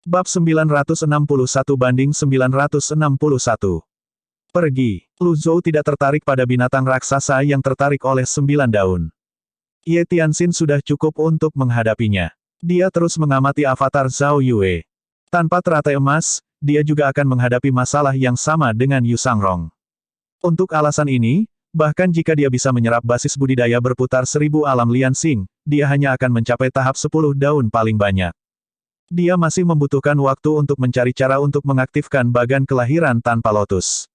Bab 961-961. Pergi. Lu Zhou tidak tertarik pada binatang raksasa yang tertarik oleh 9 daun. Ye Tianxin sudah cukup untuk menghadapinya. Dia terus mengamati avatar Zhao Yue. Tanpa teratai emas, dia juga akan menghadapi masalah yang sama dengan Yu Sangrong. Untuk alasan ini, bahkan jika dia bisa menyerap basis budidaya berputar 1000 alam Liansing, dia hanya akan mencapai tahap 10 daun paling banyak. Dia masih membutuhkan waktu untuk mencari cara untuk mengaktifkan bagan kelahiran tanpa lotus.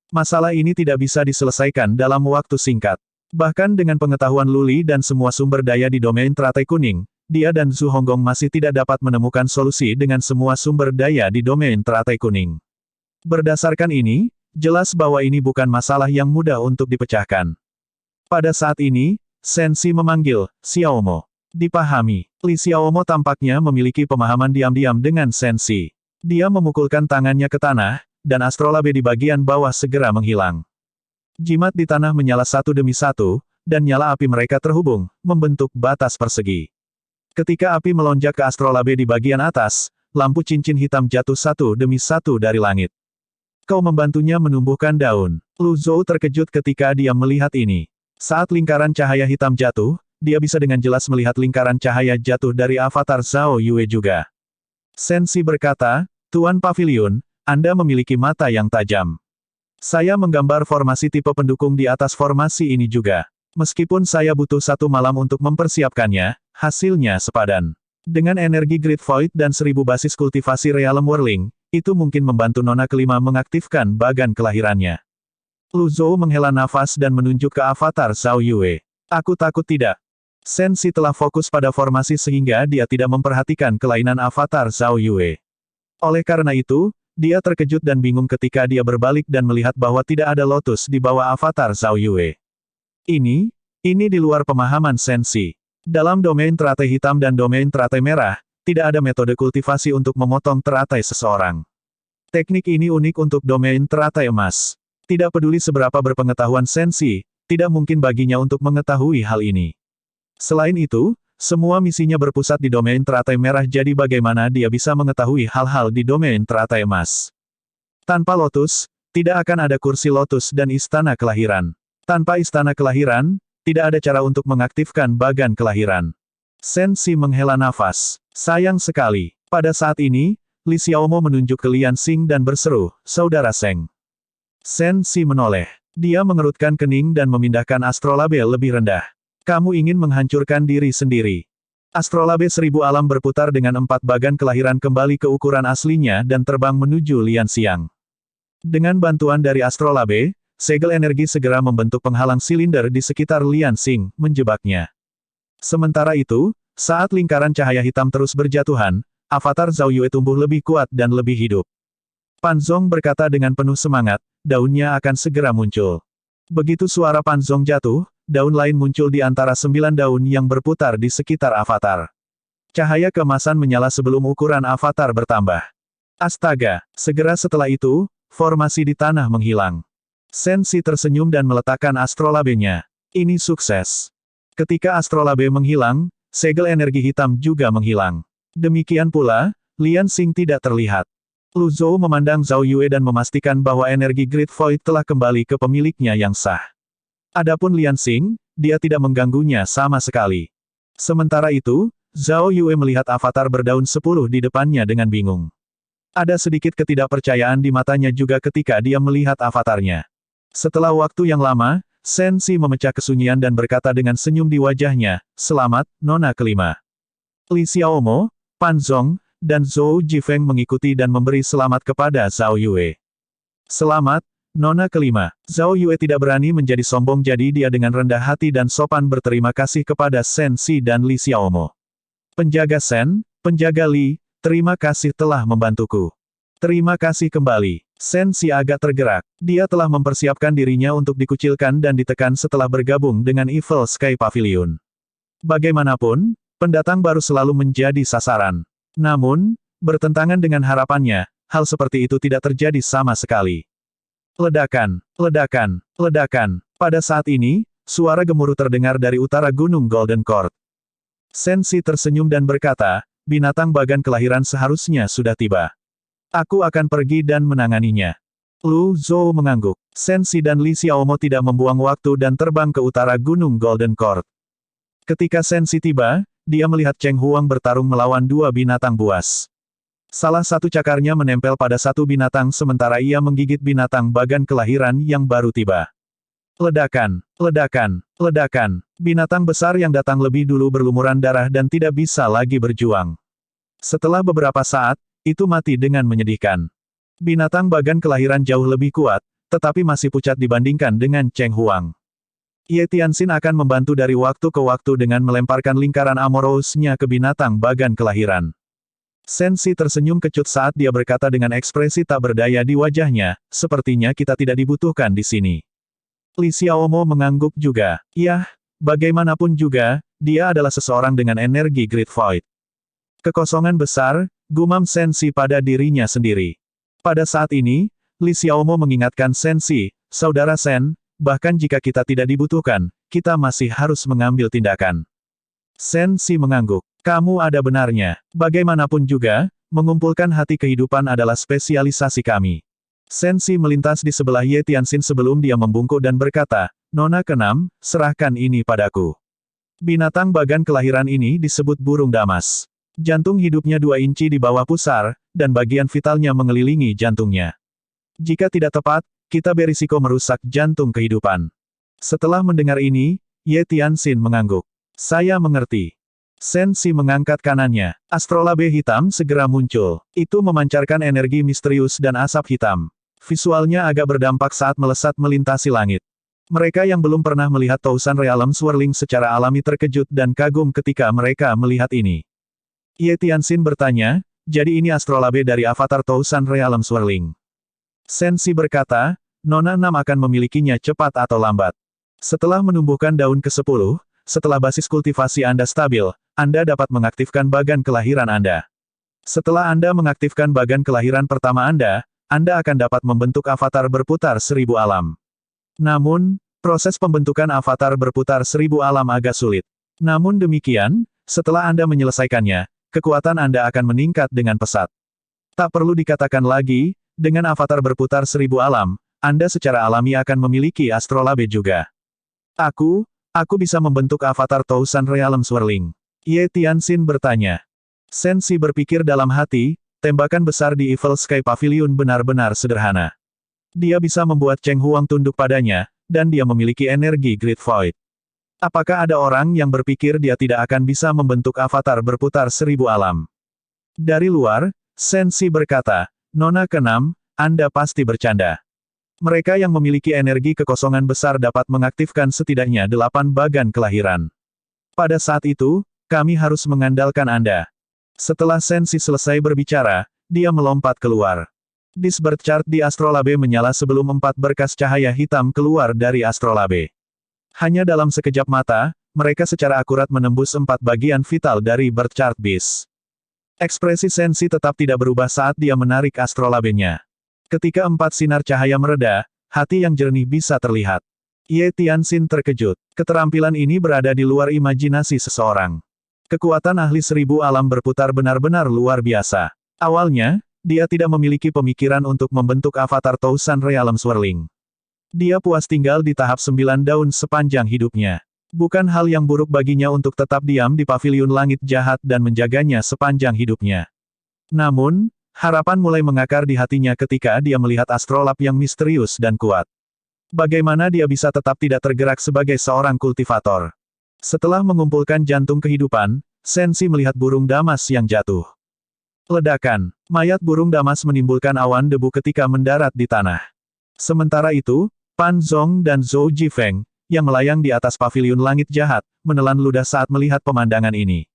Masalah ini tidak bisa diselesaikan dalam waktu singkat. Bahkan dengan pengetahuan Luli dan semua sumber daya di domain teratai kuning, dia dan Zhu Honggong masih tidak dapat menemukan solusi dengan semua sumber daya di domain teratai kuning. Berdasarkan ini, jelas bahwa ini bukan masalah yang mudah untuk dipecahkan. Pada saat ini, Sensi memanggil Xiaomo. Dipahami, Li Xiaomo tampaknya memiliki pemahaman diam-diam dengan Sensi. Dia memukulkan tangannya ke tanah, dan astrolabe di bagian bawah segera menghilang. Jimat di tanah menyala satu demi satu, dan nyala api mereka terhubung, membentuk batas persegi. Ketika api melonjak ke astrolabe di bagian atas, lampu cincin hitam jatuh satu demi satu dari langit. Kau membantunya menumbuhkan daun. Lu Zhou terkejut ketika dia melihat ini. Saat lingkaran cahaya hitam jatuh, dia bisa dengan jelas melihat lingkaran cahaya jatuh dari avatar Zhao Yue juga. Sensi berkata, Tuan Pavilion, Anda memiliki mata yang tajam. Saya menggambar formasi tipe pendukung di atas formasi ini juga. Meskipun saya butuh 1 malam untuk mempersiapkannya, hasilnya sepadan. Dengan energi Great Void dan 1000 basis kultivasi Realm Whirling, itu mungkin membantu Nona kelima mengaktifkan bagan kelahirannya. Lu Zhou menghela nafas dan menunjuk ke avatar Zhao Yue. Aku takut tidak. Sensi telah fokus pada formasi sehingga dia tidak memperhatikan kelainan avatar Zhao Yue. Oleh karena itu, dia terkejut dan bingung ketika dia berbalik dan melihat bahwa tidak ada lotus di bawah avatar Zhao Yue. Ini di luar pemahaman Sensi. Dalam domain teratai hitam dan domain teratai merah, tidak ada metode kultivasi untuk memotong teratai seseorang. Teknik ini unik untuk domain teratai emas. Tidak peduli seberapa berpengetahuan Sensi, tidak mungkin baginya untuk mengetahui hal ini. Selain itu, semua misinya berpusat di domain teratai merah, jadi bagaimana dia bisa mengetahui hal-hal di domain teratai emas. Tanpa lotus, tidak akan ada kursi lotus dan istana kelahiran. Tanpa istana kelahiran, tidak ada cara untuk mengaktifkan bagan kelahiran. Sensi menghela nafas. Sayang sekali. Pada saat ini, Li Xiaomo menunjuk ke Lian Xing dan berseru, Saudara Seng. Sensi menoleh. Dia mengerutkan kening dan memindahkan astrolabe lebih rendah. Kamu ingin menghancurkan diri sendiri. Astrolabe 1000 alam berputar dengan 4 bagan kelahiran kembali ke ukuran aslinya dan terbang menuju Lian Xiang. Dengan bantuan dari astrolabe, segel energi segera membentuk penghalang silinder di sekitar Lian Xing, menjebaknya. Sementara itu, saat lingkaran cahaya hitam terus berjatuhan, avatar Zhao Yue tumbuh lebih kuat dan lebih hidup. Pan Zong berkata dengan penuh semangat, daunnya akan segera muncul. Begitu suara Pan Zong jatuh, daun lain muncul di antara 9 daun yang berputar di sekitar avatar. Cahaya keemasan menyala sebelum ukuran avatar bertambah. Astaga! Segera setelah itu, formasi di tanah menghilang. Sensi tersenyum dan meletakkan astrolabenya. Ini sukses. Ketika astrolabe menghilang, segel energi hitam juga menghilang. Demikian pula, Lian Xing tidak terlihat. Lu Zhou memandang Zhao Yue dan memastikan bahwa energi Great Void telah kembali ke pemiliknya yang sah. Adapun Lian Xing, dia tidak mengganggunya sama sekali. Sementara itu, Zhao Yue melihat avatar berdaun 10 di depannya dengan bingung. Ada sedikit ketidakpercayaan di matanya juga ketika dia melihat avatarnya. Setelah waktu yang lama, Sensi memecah kesunyian dan berkata dengan senyum di wajahnya, Selamat, Nona kelima. Li Xiaomo, Pan Zong, dan Zhou Jifeng mengikuti dan memberi selamat kepada Zhao Yue. Selamat, Nona kelima. Zhao Yue tidak berani menjadi sombong, jadi dia dengan rendah hati dan sopan berterima kasih kepada Sensi dan Li Xiaomo. Penjaga Sen, penjaga Li, terima kasih telah membantuku. Terima kasih kembali. Sensi agak tergerak. Dia telah mempersiapkan dirinya untuk dikucilkan dan ditekan setelah bergabung dengan Evil Sky Pavilion. Bagaimanapun, pendatang baru selalu menjadi sasaran. Namun, bertentangan dengan harapannya, hal seperti itu tidak terjadi sama sekali. Ledakan, ledakan, ledakan. Pada saat ini, suara gemuruh terdengar dari utara Gunung Golden Court. Sensi tersenyum dan berkata, binatang bagan kelahiran seharusnya sudah tiba. Aku akan pergi dan menanganinya. Lu Zhou mengangguk. Sensi dan Li Xiaomo tidak membuang waktu dan terbang ke utara Gunung Golden Court. Ketika Sensi tiba, dia melihat Cheng Huang bertarung melawan dua binatang buas. Salah satu cakarnya menempel pada satu binatang sementara ia menggigit binatang bagan kelahiran yang baru tiba. Ledakan, ledakan, ledakan. Binatang besar yang datang lebih dulu berlumuran darah dan tidak bisa lagi berjuang. Setelah beberapa saat, itu mati dengan menyedihkan. Binatang bagan kelahiran jauh lebih kuat, tetapi masih pucat dibandingkan dengan Cheng Huang. Ye Tianxin akan membantu dari waktu ke waktu dengan melemparkan lingkaran Amorous-nya ke binatang bagan kelahiran. Sensi tersenyum kecut saat dia berkata dengan ekspresi tak berdaya di wajahnya, sepertinya kita tidak dibutuhkan di sini. Li Xiaomo mengangguk juga. Yah, bagaimanapun juga, dia adalah seseorang dengan energi Great Void. Kekosongan besar, gumam Sensi pada dirinya sendiri. Pada saat ini, Li Xiaomo mengingatkan Sensi, saudara Sen, bahkan jika kita tidak dibutuhkan, kita masih harus mengambil tindakan. Sensi mengangguk. Kamu ada benarnya. Bagaimanapun juga, mengumpulkan hati kehidupan adalah spesialisasi kami. Sensi melintas di sebelah Ye Tianxin sebelum dia membungkuk dan berkata, Nona keenam, serahkan ini padaku. Binatang bagan kelahiran ini disebut burung damas. Jantung hidupnya 2 inci di bawah pusar, dan bagian vitalnya mengelilingi jantungnya. Jika tidak tepat, kita berisiko merusak jantung kehidupan. Setelah mendengar ini, Ye Tianxin mengangguk. Saya mengerti. Sensi mengangkat kanannya. Astrolabe hitam segera muncul. Itu memancarkan energi misterius dan asap hitam. Visualnya agak berdampak saat melesat melintasi langit. Mereka yang belum pernah melihat Thousand Realm Swirling secara alami terkejut dan kagum ketika mereka melihat ini. Ye Tianxin bertanya, jadi ini astrolabe dari avatar Thousand Realm Swirling. Sensi berkata, Nona 6 akan memilikinya cepat atau lambat. Setelah menumbuhkan daun ke-10, setelah basis kultivasi Anda stabil, Anda dapat mengaktifkan bagan kelahiran Anda. Setelah Anda mengaktifkan bagan kelahiran pertama Anda akan dapat membentuk avatar berputar 1000 alam. Namun, proses pembentukan avatar berputar 1000 alam agak sulit. Namun demikian, setelah Anda menyelesaikannya, kekuatan Anda akan meningkat dengan pesat. Tak perlu dikatakan lagi, dengan avatar berputar 1000 alam, Anda secara alami akan memiliki astrolabe juga. Aku bisa membentuk avatar Thousand Realm Swirling. Ye Tianxin bertanya. Sensi berpikir dalam hati, tembakan besar di Evil Sky Pavilion benar-benar sederhana. Dia bisa membuat Cheng Huang tunduk padanya, dan dia memiliki energi Great Void. Apakah ada orang yang berpikir dia tidak akan bisa membentuk avatar berputar 1000 alam? Dari luar, Sensi berkata, Nona keenam, Anda pasti bercanda. Mereka yang memiliki energi kekosongan besar dapat mengaktifkan setidaknya 8 bagan kelahiran. Pada saat itu, kami harus mengandalkan Anda. Setelah Sensi selesai berbicara, dia melompat keluar. Disbirth chart di astrolabe menyala sebelum 4 berkas cahaya hitam keluar dari astrolabe. Hanya dalam sekejap mata, mereka secara akurat menembus 4 bagian vital dari birth chart beast. Ekspresi Sensi tetap tidak berubah saat dia menarik astrolabenya. Ketika 4 sinar cahaya mereda, hati yang jernih bisa terlihat. Ye Tianxin terkejut. Keterampilan ini berada di luar imajinasi seseorang. Kekuatan ahli 1000 alam berputar benar-benar luar biasa. Awalnya, dia tidak memiliki pemikiran untuk membentuk avatar Thousand Realm Swirling. Dia puas tinggal di tahap 9 daun sepanjang hidupnya. Bukan hal yang buruk baginya untuk tetap diam di pavilion langit jahat dan menjaganya sepanjang hidupnya. Namun, harapan mulai mengakar di hatinya ketika dia melihat astrolab yang misterius dan kuat. Bagaimana dia bisa tetap tidak tergerak sebagai seorang kultivator? Setelah mengumpulkan jantung kehidupan, Sensi melihat burung damas yang jatuh. Ledakan. Mayat burung damas menimbulkan awan debu ketika mendarat di tanah. Sementara itu, Pan Zong dan Zhou Jifeng, yang melayang di atas pavilion langit jahat, menelan ludah saat melihat pemandangan ini.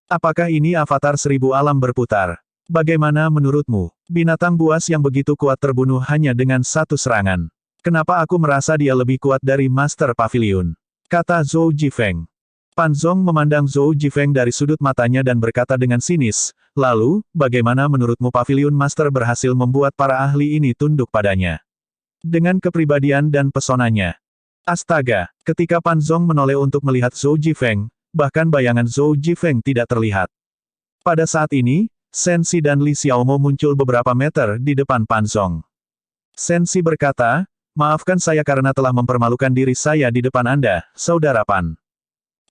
Apakah ini avatar 1000 alam berputar? Bagaimana menurutmu? Binatang buas yang begitu kuat terbunuh hanya dengan 1 serangan. Kenapa aku merasa dia lebih kuat dari Master Pavilion? Kata Zhou Jifeng. Pan Zong memandang Zhou Jifeng dari sudut matanya dan berkata dengan sinis, lalu, bagaimana menurutmu Pavilion Master berhasil membuat para ahli ini tunduk padanya? Dengan kepribadian dan pesonanya. Astaga, ketika Pan Zong menoleh untuk melihat Zhou Jifeng, bahkan bayangan Zhou Jifeng tidak terlihat. Pada saat ini, Sensi dan Li Xiaomo muncul beberapa meter di depan Pan Zong. Sensi berkata, "Maafkan saya karena telah mempermalukan diri saya di depan Anda, Saudara Pan."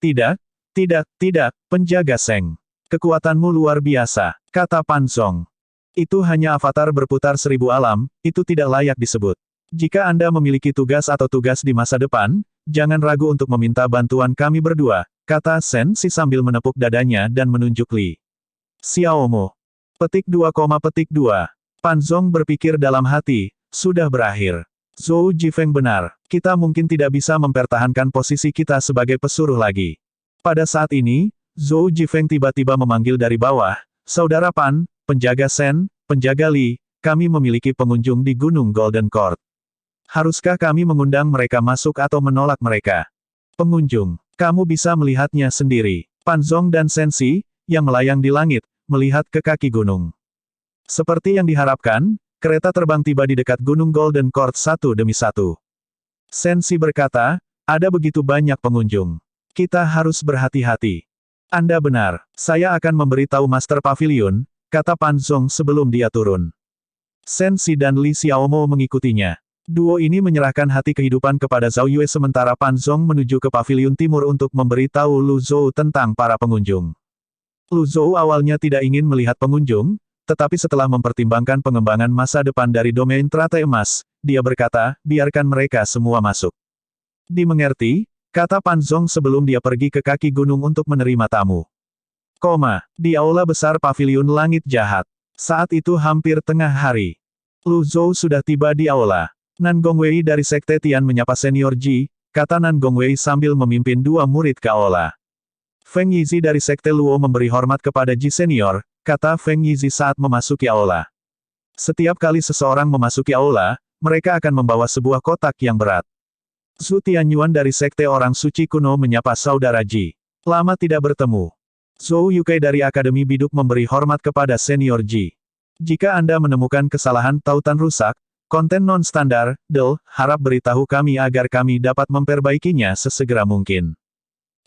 "Tidak, tidak, penjaga Seng. Kekuatanmu luar biasa," kata Pan Zong. "Itu hanya avatar berputar 1000 alam, itu tidak layak disebut. Jika Anda memiliki tugas atau tugas di masa depan, jangan ragu untuk meminta bantuan kami berdua," kata Sensi sambil menepuk dadanya dan menunjuk Li Xiaomo. Petik 2, Pan Zong berpikir dalam hati, sudah berakhir. Zhou Jifeng benar, kita mungkin tidak bisa mempertahankan posisi kita sebagai pesuruh lagi. Pada saat ini, Zhou Jifeng tiba-tiba memanggil dari bawah, "Saudara Pan, penjaga Sen, penjaga Li, kami memiliki pengunjung di Gunung Golden Court. Haruskah kami mengundang mereka masuk atau menolak mereka?" "Pengunjung, kamu bisa melihatnya sendiri." Pan Zong dan Sensi, yang melayang di langit, melihat ke kaki gunung. Seperti yang diharapkan, kereta terbang tiba di dekat Gunung Golden Court satu demi satu. Sensi berkata, "Ada begitu banyak pengunjung. Kita harus berhati-hati." "Anda benar, saya akan memberitahu Master Pavilion," kata Pan Zong sebelum dia turun. Sensi dan Li Xiaomo mengikutinya. Duo ini menyerahkan hati kehidupan kepada Zhao Yue sementara Pan Zong menuju ke Pavilion Timur untuk memberitahu Lu Zhou tentang para pengunjung. Lu Zhou awalnya tidak ingin melihat pengunjung, tetapi setelah mempertimbangkan pengembangan masa depan dari domain teratai emas, dia berkata, "Biarkan mereka semua masuk." "Dimengerti," kata Pan Zong sebelum dia pergi ke kaki gunung untuk menerima tamu. Di aula besar Pavilion Langit Jahat. Saat itu hampir tengah hari. Lu Zhou sudah tiba di aula. "Nan Gongwei dari Sekte Tian menyapa Senior Ji," kata Nan Gongwei sambil memimpin dua murid ke aula. "Feng Yizi dari Sekte Luo memberi hormat kepada Ji Senior," kata Feng Yizi saat memasuki aula. "Setiap kali seseorang memasuki aula, mereka akan membawa sebuah kotak yang berat." Zhu Tianyuan dari Sekte Orang Suci Kuno menyapa Saudara Ji. "Lama tidak bertemu." Zhou Yukai dari Akademi Biduk memberi hormat kepada Senior Ji. "Jika Anda menemukan kesalahan tautan rusak, konten non-standar, harap beritahu kami agar kami dapat memperbaikinya sesegera mungkin.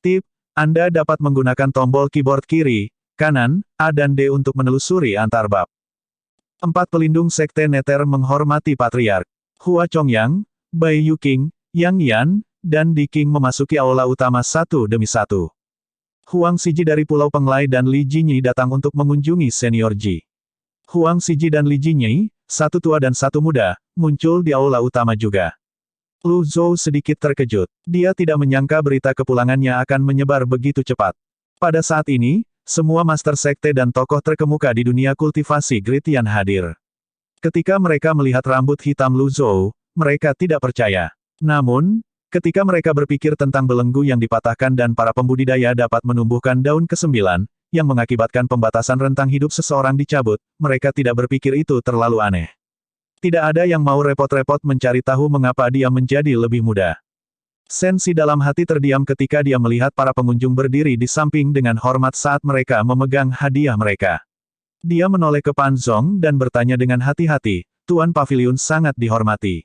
Tip, Anda dapat menggunakan tombol keyboard kiri, kanan, A dan D untuk menelusuri antar bab." 4 pelindung Sekte Nether menghormati Patriark. Hua Chongyang, Bai Yuking, Yang Yan, dan Di King memasuki aula utama satu demi satu. Huang Siji dari Pulau Penglai dan Li Jinyi datang untuk mengunjungi Senior Ji. Huang Siji dan Li Jinyi, satu tua dan satu muda, muncul di aula utama juga. Lu Zhou sedikit terkejut. Dia tidak menyangka berita kepulangannya akan menyebar begitu cepat. Pada saat ini, semua master sekte dan tokoh terkemuka di dunia kultivasi Gritian hadir. Ketika mereka melihat rambut hitam Lu Zhou, mereka tidak percaya. Namun, ketika mereka berpikir tentang belenggu yang dipatahkan dan para pembudidaya dapat menumbuhkan daun ke-9, yang mengakibatkan pembatasan rentang hidup seseorang dicabut, mereka tidak berpikir itu terlalu aneh. Tidak ada yang mau repot-repot mencari tahu mengapa dia menjadi lebih muda. Sensi dalam hati terdiam ketika dia melihat para pengunjung berdiri di samping dengan hormat saat mereka memegang hadiah mereka. Dia menoleh ke Pan Zong dan bertanya dengan hati-hati, "Tuan Pavilion sangat dihormati."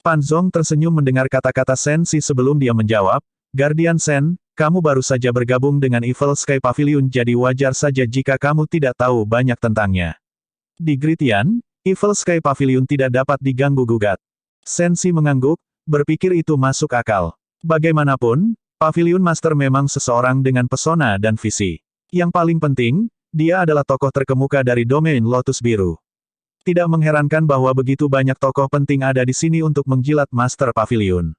Pan Zong tersenyum mendengar kata-kata Sensi sebelum dia menjawab, "Guardian Sen, kamu baru saja bergabung dengan Evil Sky Pavilion jadi wajar saja jika kamu tidak tahu banyak tentangnya. Di Gritian, Evil Sky Pavilion tidak dapat diganggu-gugat." Sensi mengangguk, berpikir itu masuk akal. Bagaimanapun, Pavilion Master memang seseorang dengan pesona dan visi. Yang paling penting, dia adalah tokoh terkemuka dari domain Lotus Biru. Tidak mengherankan bahwa begitu banyak tokoh penting ada di sini untuk menjilat Master Pavilion.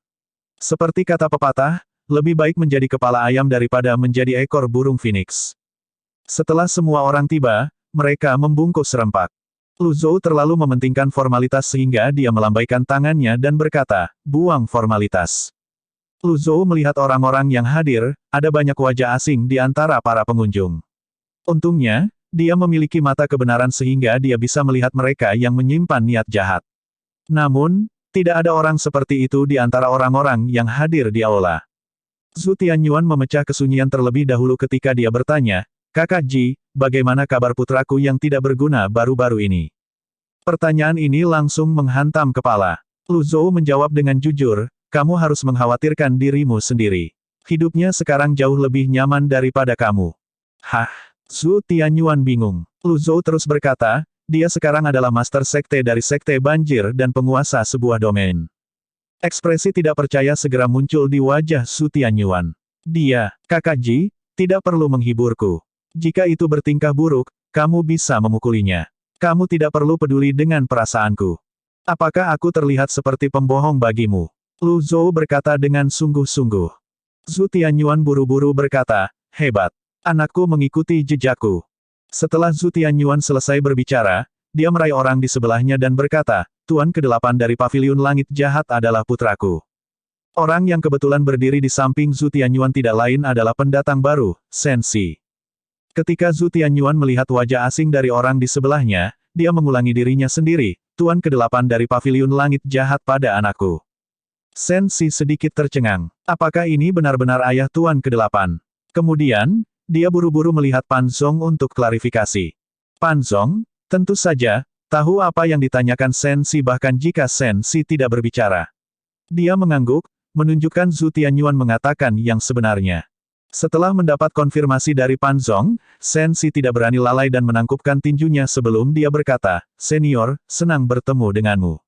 Seperti kata pepatah, lebih baik menjadi kepala ayam daripada menjadi ekor burung phoenix. Setelah semua orang tiba, mereka membungkuk serempak. Lu Zhou terlalu mementingkan formalitas sehingga dia melambaikan tangannya dan berkata, "Buang formalitas." Lu Zhou melihat orang-orang yang hadir, ada banyak wajah asing di antara para pengunjung. Untungnya, dia memiliki mata kebenaran sehingga dia bisa melihat mereka yang menyimpan niat jahat. Namun, tidak ada orang seperti itu di antara orang-orang yang hadir di aula. Zhu Tianyuan memecah kesunyian terlebih dahulu ketika dia bertanya, "Kakak Ji, bagaimana kabar putraku yang tidak berguna baru-baru ini?" Pertanyaan ini langsung menghantam kepala. Lu Zhou menjawab dengan jujur, "Kamu harus mengkhawatirkan dirimu sendiri. Hidupnya sekarang jauh lebih nyaman daripada kamu." "Hah? Zhu Tianyuan bingung. Lu Zhou terus berkata, dia sekarang adalah master sekte dari sekte banjir dan penguasa sebuah domain. Ekspresi tidak percaya segera muncul di wajah Zhu Tianyuan. Dia, Kakak Ji, tidak perlu menghiburku. Jika itu bertingkah buruk, kamu bisa memukulinya. Kamu tidak perlu peduli dengan perasaanku. Apakah aku terlihat seperti pembohong bagimu? Lu Zhou berkata dengan sungguh-sungguh. Zhu Tianyuan buru-buru berkata, hebat. Anakku mengikuti jejakku. Setelah Zhu Tianyuan selesai berbicara, dia meraih orang di sebelahnya dan berkata, Tuan ke-8 dari Paviliun Langit Jahat adalah putraku. Orang yang kebetulan berdiri di samping Zhu Tianyuan tidak lain adalah pendatang baru, Sensi. Ketika Zhu Tianyuan melihat wajah asing dari orang di sebelahnya, dia mengulangi dirinya sendiri, Tuan ke-8 dari Paviliun Langit Jahat pada anakku. Sensi sedikit tercengang. Apakah ini benar-benar ayah Tuan ke-8? Kemudian, dia buru-buru melihat Pan Zong untuk klarifikasi. Pan Zong, tentu saja, tahu apa yang ditanyakan Sensi bahkan jika Sensi tidak berbicara. Dia mengangguk, menunjukkan Zhu Tianyuan mengatakan yang sebenarnya. Setelah mendapat konfirmasi dari Pan Zong, Sensi tidak berani lalai dan menangkupkan tinjunya sebelum dia berkata, Senior, senang bertemu denganmu.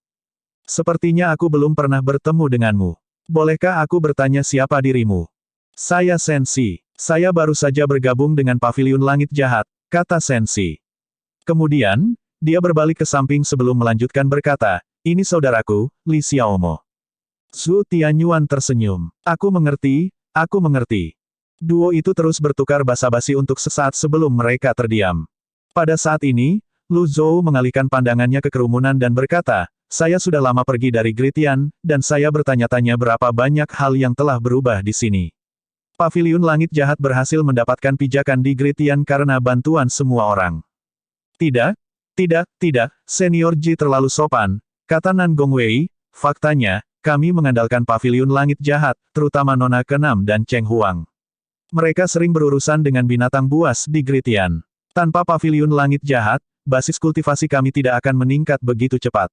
Sepertinya aku belum pernah bertemu denganmu. Bolehkah aku bertanya siapa dirimu? Saya Sensi. Saya baru saja bergabung dengan Paviliun Langit Jahat, kata Sensi. Kemudian, dia berbalik ke samping sebelum melanjutkan berkata, ini saudaraku, Li Xiaomo. Zhu Tianyuan tersenyum. Aku mengerti, aku mengerti. Duo itu terus bertukar basa-basi untuk sesaat sebelum mereka terdiam. Pada saat ini, Lu Zhou mengalihkan pandangannya ke kerumunan dan berkata, saya sudah lama pergi dari Gritian, dan saya bertanya-tanya berapa banyak hal yang telah berubah di sini. Paviliun Langit Jahat berhasil mendapatkan pijakan di Gritian karena bantuan semua orang. Tidak, Senior Ji terlalu sopan, kata Nan Gongwei, faktanya, kami mengandalkan Paviliun Langit Jahat, terutama Nona ke-6 dan Cheng Huang. Mereka sering berurusan dengan binatang buas di Gritian. Tanpa Paviliun Langit Jahat, basis kultivasi kami tidak akan meningkat begitu cepat.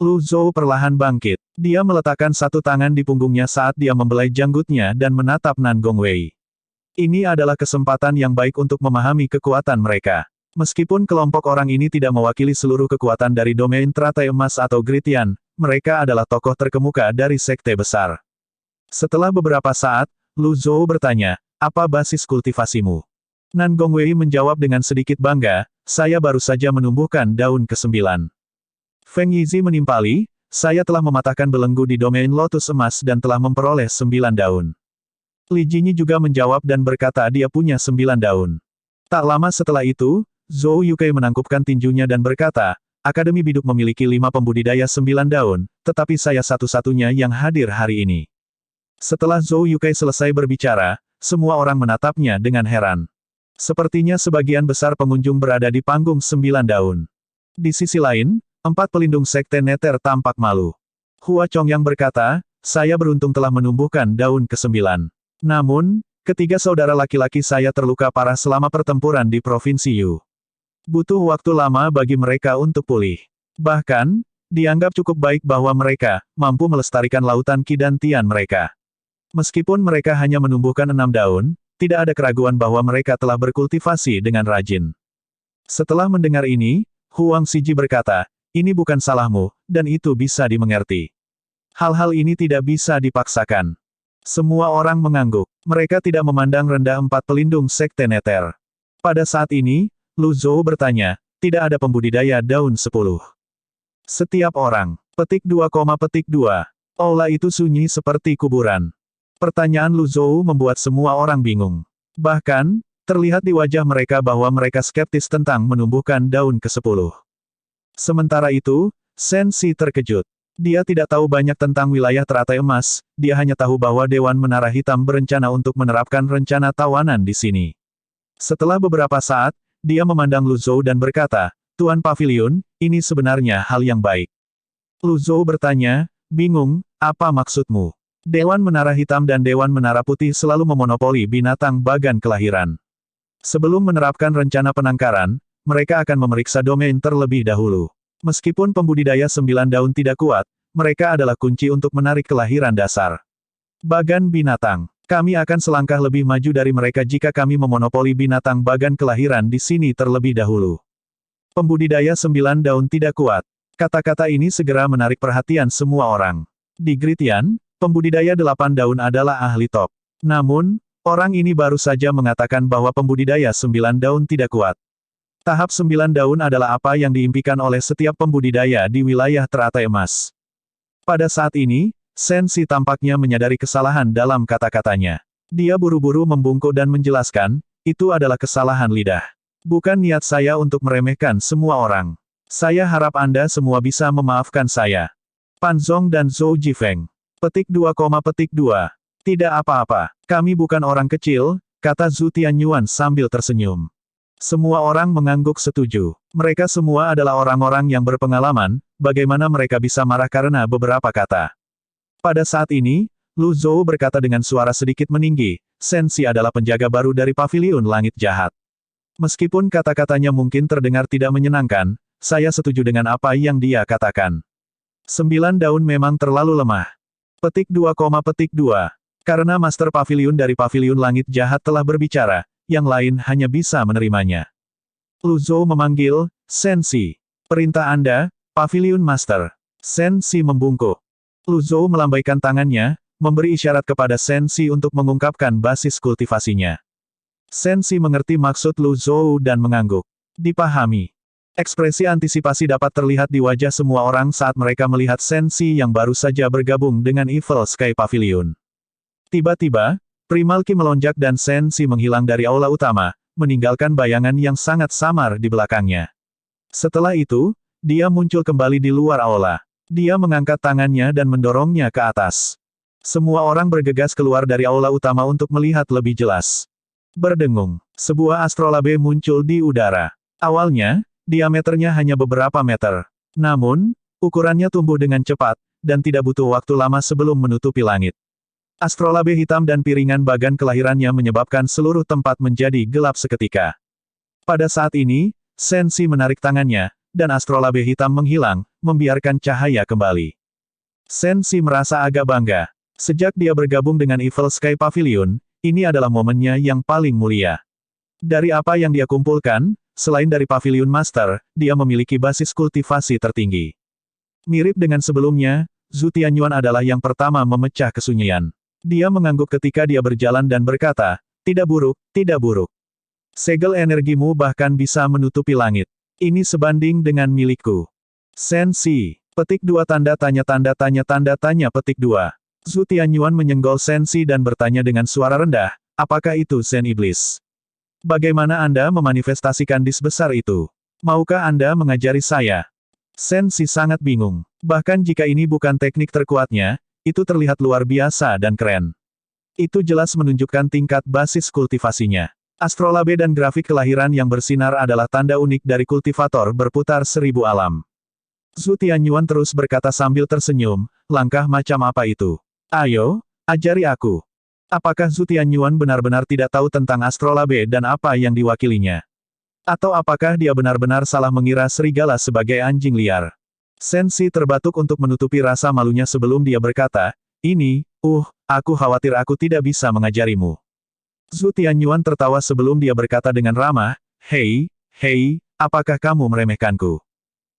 Lu Zhou perlahan bangkit. Dia meletakkan satu tangan di punggungnya saat dia membelai janggutnya dan menatap Nan Gongwei. Ini adalah kesempatan yang baik untuk memahami kekuatan mereka. Meskipun kelompok orang ini tidak mewakili seluruh kekuatan dari domain teratai emas atau Gritian, mereka adalah tokoh terkemuka dari sekte besar. Setelah beberapa saat, Lu Zhou bertanya, apa basis kultivasimu? Nan Gongwei menjawab dengan sedikit bangga, saya baru saja menumbuhkan daun ke-9. Feng Yizi menimpali, saya telah mematahkan belenggu di domain lotus emas dan telah memperoleh 9 daun. Li Jinyi juga menjawab dan berkata dia punya 9 daun. Tak lama setelah itu, Zhou Yukai menangkupkan tinjunya dan berkata, Akademi Biduk memiliki 5 pembudidaya 9 daun, tetapi saya satu-satunya yang hadir hari ini. Setelah Zhou Yukai selesai berbicara, semua orang menatapnya dengan heran. Sepertinya sebagian besar pengunjung berada di panggung 9 daun. Di sisi lain, 4 pelindung sekte Neter tampak malu. Hua Chongyang berkata, saya beruntung telah menumbuhkan daun ke-9. Namun, ketiga saudara laki-laki saya terluka parah selama pertempuran di Provinsi Yu. Butuh waktu lama bagi mereka untuk pulih. Bahkan, dianggap cukup baik bahwa mereka mampu melestarikan lautan Qi dan Tian mereka. Meskipun mereka hanya menumbuhkan 6 daun, tidak ada keraguan bahwa mereka telah berkultivasi dengan rajin. Setelah mendengar ini, Huang Siji berkata, ini bukan salahmu, dan itu bisa dimengerti. Hal-hal ini tidak bisa dipaksakan. Semua orang mengangguk. Mereka tidak memandang rendah 4 pelindung sekte Neter. Pada saat ini, Lu Zhou bertanya, tidak ada pembudidaya daun 10. Setiap orang. Petik 2, petik 2. Aula itu sunyi seperti kuburan. Pertanyaan Lu Zhou membuat semua orang bingung. Bahkan, terlihat di wajah mereka bahwa mereka skeptis tentang menumbuhkan daun ke-10. Sementara itu, Sensi terkejut. Dia tidak tahu banyak tentang wilayah teratai emas, dia hanya tahu bahwa Dewan Menara Hitam berencana untuk menerapkan rencana tawanan di sini. Setelah beberapa saat, dia memandang Lu Zhou dan berkata, Tuan Paviliun, ini sebenarnya hal yang baik. Lu Zhou bertanya, bingung, apa maksudmu? Dewan Menara Hitam dan Dewan Menara Putih selalu memonopoli binatang bagan kelahiran. Sebelum menerapkan rencana penangkaran, mereka akan memeriksa domain terlebih dahulu. Meskipun pembudidaya 9 daun tidak kuat, mereka adalah kunci untuk menarik kelahiran dasar. Bagan binatang. Kami akan selangkah lebih maju dari mereka jika kami memonopoli binatang bagan kelahiran di sini terlebih dahulu. Pembudidaya 9 daun tidak kuat. Kata-kata ini segera menarik perhatian semua orang. Di Gritian, pembudidaya 8 daun adalah ahli top. Namun, orang ini baru saja mengatakan bahwa pembudidaya 9 daun tidak kuat. Tahap 9 daun adalah apa yang diimpikan oleh setiap pembudidaya di wilayah teratai emas. Pada saat ini, Sensi tampaknya menyadari kesalahan dalam kata-katanya. Dia buru-buru membungkuk dan menjelaskan, itu adalah kesalahan lidah. Bukan niat saya untuk meremehkan semua orang. Saya harap Anda semua bisa memaafkan saya. Pan Zong dan Zhou Jifeng. Petik 2, petik 2. Tidak apa-apa, kami bukan orang kecil, kata Zhu Tianyuan sambil tersenyum. Semua orang mengangguk setuju. Mereka semua adalah orang-orang yang berpengalaman, bagaimana mereka bisa marah karena beberapa kata. Pada saat ini, Lu Zhou berkata dengan suara sedikit meninggi, Sensi adalah penjaga baru dari Paviliun Langit Jahat. Meskipun kata-katanya mungkin terdengar tidak menyenangkan, saya setuju dengan apa yang dia katakan. 9 daun memang terlalu lemah. Petik 2, petik 2. Karena Master Paviliun dari Paviliun Langit Jahat telah berbicara, yang lain hanya bisa menerimanya. Lu Zhou memanggil, Sensi. Perintah Anda, Paviliun Master. Sensi membungkuk. Lu Zhou melambaikan tangannya, memberi isyarat kepada Sensi untuk mengungkapkan basis kultivasinya. Sensi mengerti maksud Lu Zhou dan mengangguk. Dipahami. Ekspresi antisipasi dapat terlihat di wajah semua orang saat mereka melihat Sensi yang baru saja bergabung dengan Evil Sky Pavilion. Tiba-tiba, Primalki melonjak dan Sensi menghilang dari aula utama, meninggalkan bayangan yang sangat samar di belakangnya. Setelah itu, dia muncul kembali di luar aula. Dia mengangkat tangannya dan mendorongnya ke atas. Semua orang bergegas keluar dari aula utama untuk melihat lebih jelas. Berdengung, sebuah astrolabe muncul di udara. Awalnya, diameternya hanya beberapa meter. Namun, ukurannya tumbuh dengan cepat, dan tidak butuh waktu lama sebelum menutupi langit. Astrolabe hitam dan piringan bagan kelahirannya menyebabkan seluruh tempat menjadi gelap seketika. Pada saat ini, Sensi menarik tangannya, dan astrolabe hitam menghilang, membiarkan cahaya kembali. Sensi merasa agak bangga. Sejak dia bergabung dengan Evil Sky Pavilion, ini adalah momennya yang paling mulia. Dari apa yang dia kumpulkan, selain dari Pavilion Master, dia memiliki basis kultivasi tertinggi. Mirip dengan sebelumnya, Zhu Tianyuan adalah yang pertama memecah kesunyian. Dia mengangguk ketika dia berjalan dan berkata, tidak buruk, tidak buruk. Segel energimu bahkan bisa menutupi langit. Ini sebanding dengan milikku. Sensi. Petik 2 tanda tanya petik 2. Zhu Tianyuan menyenggol Sensi dan bertanya dengan suara rendah, apakah itu Zen Iblis? Bagaimana Anda memanifestasikan dis besar itu? Maukah Anda mengajari saya? Sensi sangat bingung. Bahkan jika ini bukan teknik terkuatnya, itu terlihat luar biasa dan keren. Itu jelas menunjukkan tingkat basis kultivasinya. Astrolabe dan grafik kelahiran yang bersinar adalah tanda unik dari kultivator berputar 1000 alam. Zhu Tianyuan terus berkata sambil tersenyum, langkah macam apa itu? Ayo, ajari aku. Apakah Zhu Tianyuan benar-benar tidak tahu tentang astrolabe dan apa yang diwakilinya? Atau apakah dia benar-benar salah mengira serigala sebagai anjing liar? Sensi terbatuk untuk menutupi rasa malunya sebelum dia berkata, aku khawatir aku tidak bisa mengajarimu. Zhu Tianyuan tertawa sebelum dia berkata dengan ramah, hei, apakah kamu meremehkanku?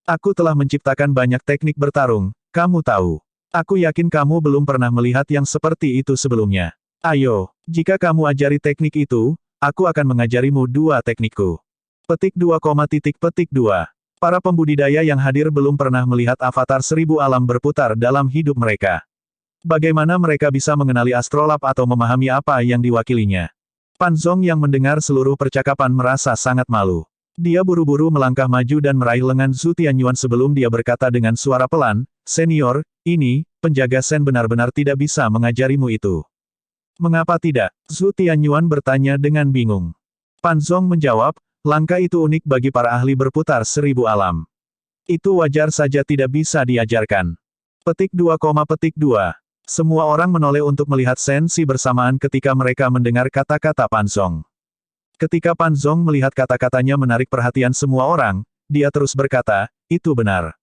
Aku telah menciptakan banyak teknik bertarung, kamu tahu. Aku yakin kamu belum pernah melihat yang seperti itu sebelumnya. Ayo, jika kamu ajari teknik itu, aku akan mengajarimu 2 teknikku. Petik 2, petik 2. Para pembudidaya yang hadir belum pernah melihat avatar 1000 alam berputar dalam hidup mereka. Bagaimana mereka bisa mengenali astrolab atau memahami apa yang diwakilinya? Pan Zong yang mendengar seluruh percakapan merasa sangat malu. Dia buru-buru melangkah maju dan meraih lengan Zhu Tianyuan sebelum dia berkata dengan suara pelan, Senior, penjaga Sen benar-benar tidak bisa mengajarimu itu. Mengapa tidak? Zhu Tianyuan bertanya dengan bingung. Pan Zong menjawab, langkah itu unik bagi para ahli berputar 1000 alam. Itu wajar saja tidak bisa diajarkan. Petik 2, petik 2. Semua orang menoleh untuk melihat Sensi bersamaan ketika mereka mendengar kata-kata Pan Zong. Ketika Pan Zong melihat kata-katanya menarik perhatian semua orang, dia terus berkata, itu benar.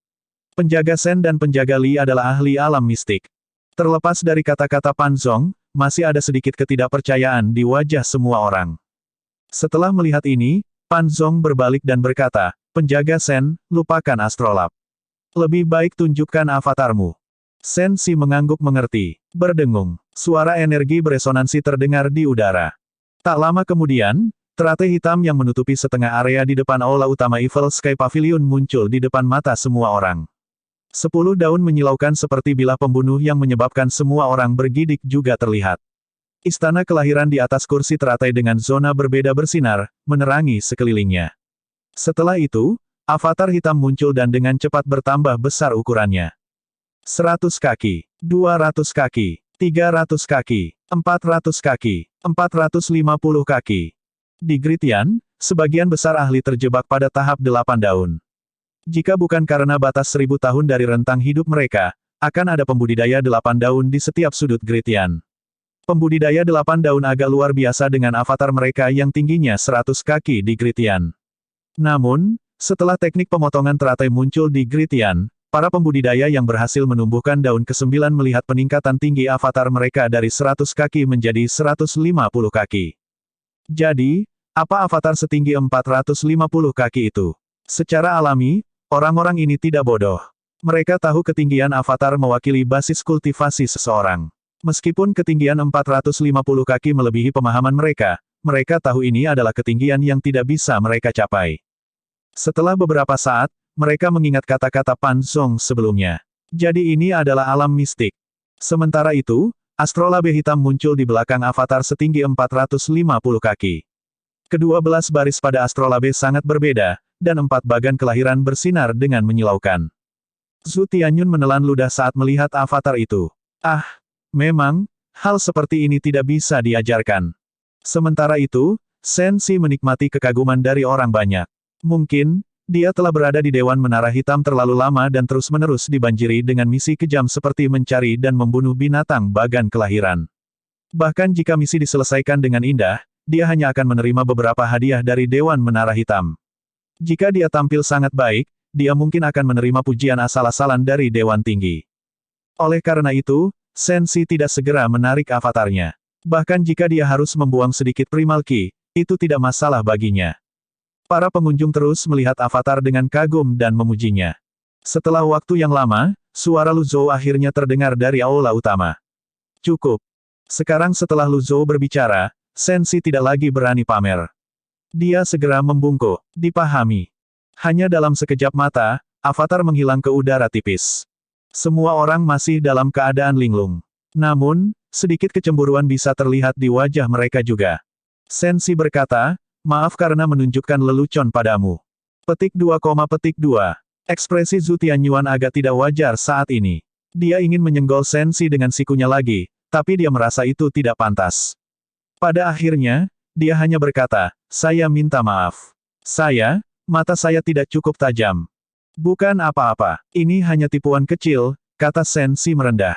Penjaga Sen dan penjaga Li adalah ahli alam mistik. Terlepas dari kata-kata Pan Zong, masih ada sedikit ketidakpercayaan di wajah semua orang. Setelah melihat ini, Pan Zong berbalik dan berkata, "Penjaga Sen, lupakan astrolab. Lebih baik tunjukkan avatarmu." Sen Si mengangguk mengerti. Berdengung. Suara energi beresonansi terdengar di udara. Tak lama kemudian, teratai hitam yang menutupi setengah area di depan aula utama Evil Sky Pavilion muncul di depan mata semua orang. 10 daun menyilaukan seperti bilah pembunuh yang menyebabkan semua orang bergidik juga terlihat. Istana kelahiran di atas kursi teratai dengan zona berbeda bersinar, menerangi sekelilingnya. Setelah itu, avatar hitam muncul dan dengan cepat bertambah besar ukurannya. 100 kaki, 200 kaki, 300 kaki, 400 kaki, 450 kaki. Di Gritian, sebagian besar ahli terjebak pada tahap 8 daun. Jika bukan karena batas 1000 tahun dari rentang hidup mereka, akan ada pembudidaya 8 daun di setiap sudut Gritian. Pembudidaya 8 daun agak luar biasa dengan avatar mereka yang tingginya 100 kaki di Gritian. Namun, setelah teknik pemotongan teratai muncul di Gritian, para pembudidaya yang berhasil menumbuhkan daun ke-9 melihat peningkatan tinggi avatar mereka dari 100 kaki menjadi 150 kaki. Jadi, apa avatar setinggi 450 kaki itu? Secara alami, orang-orang ini tidak bodoh. Mereka tahu ketinggian avatar mewakili basis kultivasi seseorang. Meskipun ketinggian 450 kaki melebihi pemahaman mereka, mereka tahu ini adalah ketinggian yang tidak bisa mereka capai. Setelah beberapa saat, mereka mengingat kata-kata Pan Zong sebelumnya. Jadi ini adalah alam mistik. Sementara itu, astrolabe hitam muncul di belakang avatar setinggi 450 kaki. Kedua belas baris pada astrolabe sangat berbeda, dan 4 bagan kelahiran bersinar dengan menyilaukan. Zhu Tianyun menelan ludah saat melihat avatar itu. Ah, memang, hal seperti ini tidak bisa diajarkan. Sementara itu, Sen Si menikmati kekaguman dari orang banyak. Mungkin, dia telah berada di Dewan Menara Hitam terlalu lama dan terus-menerus dibanjiri dengan misi kejam seperti mencari dan membunuh binatang bagan kelahiran. Bahkan jika misi diselesaikan dengan indah, dia hanya akan menerima beberapa hadiah dari Dewan Menara Hitam. Jika dia tampil sangat baik, dia mungkin akan menerima pujian asal-asalan dari Dewan Tinggi. Oleh karena itu, Sen Si tidak segera menarik avatarnya. Bahkan jika dia harus membuang sedikit primal ki, itu tidak masalah baginya. Para pengunjung terus melihat avatar dengan kagum dan memujinya. Setelah waktu yang lama, suara Lu Zhou akhirnya terdengar dari aula utama. Cukup. Sekarang setelah Lu Zhou berbicara, Sen Si tidak lagi berani pamer. Dia segera membungkuk. Dipahami. Hanya dalam sekejap mata, avatar menghilang ke udara tipis. Semua orang masih dalam keadaan linglung. Namun, sedikit kecemburuan bisa terlihat di wajah mereka juga. Sen Si berkata, "Maaf karena menunjukkan lelucon padamu." Petik 2,2. Ekspresi Zhu Tianyuan agak tidak wajar saat ini. Dia ingin menyenggol Sen Si dengan sikunya lagi, tapi dia merasa itu tidak pantas. Pada akhirnya, dia hanya berkata, "Saya minta maaf. Mata saya tidak cukup tajam." "Bukan apa-apa, ini hanya tipuan kecil," kata Sen Si merendah.